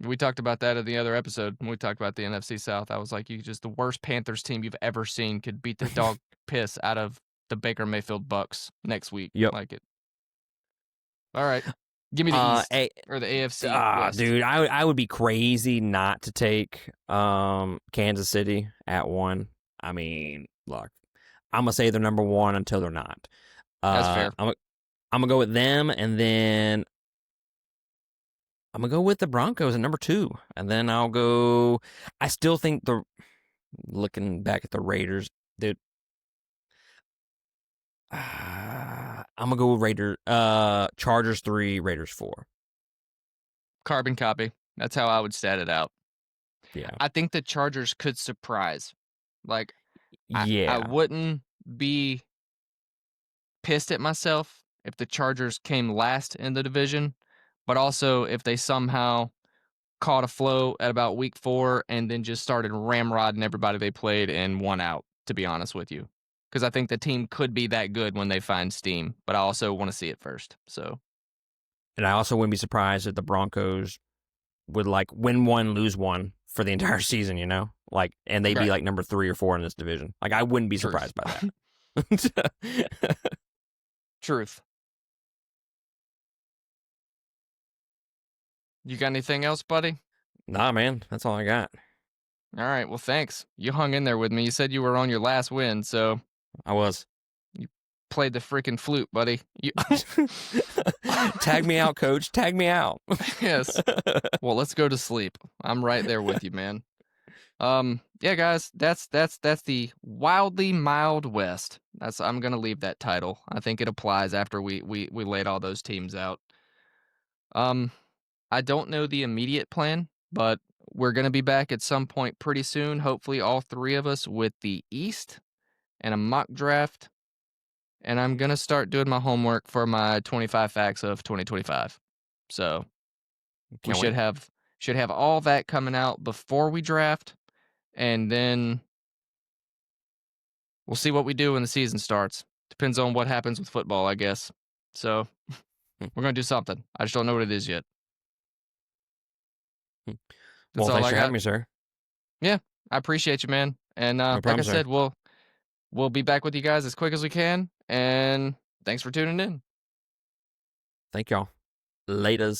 We talked about that in the other episode when we talked about the NFC South. I was like, the worst Panthers team you've ever seen could beat the dog piss out of the Baker Mayfield Bucks next week. Yep. Like it. All right. Give me the East or the AFC West. Dude, I would be crazy not to take Kansas City at 1. I mean, look, I'm gonna say they're number 1 until they're not. That's fair. I'm gonna go with them, and then I'm gonna go with the Broncos at number 2, and then I'll go. I still think looking back at the Raiders, dude. I'm gonna go with Chargers 3, Raiders 4. Carbon copy. That's how I would stat it out. Yeah. I think the Chargers could surprise. Like, I Yeah. wouldn't be pissed at myself if the Chargers came last in the division, but also if they somehow caught a flow at about week 4 and then just started ramrodding everybody they played and won out, to be honest with you. Because I think the team could be that good when they find steam, but I also want to see it first. So, And I also wouldn't be surprised if the Broncos would like win one, lose one for the entire season, you know? Like, and they'd be right. like number 3 or 4 in this division. Like, I wouldn't be Truth. surprised by that. Truth. You got anything else, buddy? Nah, man, that's all I got. All right. Well, thanks. You hung in there with me. You said you were on your last win, so I was. you played the freaking flute, buddy. You... Tag me out, coach. Tag me out. Yes. Well, let's go to sleep. I'm right there with you, man. Yeah, guys, that's the wildly mild West. I'm gonna leave that title. I think it applies after we laid all those teams out. I don't know the immediate plan, but we're gonna be back at some point pretty soon. Hopefully, all 3 of us with the East and a mock draft. And I'm gonna start doing my homework for my 25 facts of 2025. So we Can't wait. should have all that coming out before we draft, and then we'll see what we do when the season starts. Depends on what happens with football, I guess. So we're gonna do something. I just don't know what it is yet. That's Well, all thanks I for got. having me, sir. Yeah, I appreciate you, man. And like problem, I sir. said, we'll be back with you guys as quick as we can. And thanks for tuning in. Thank y'all. Laters.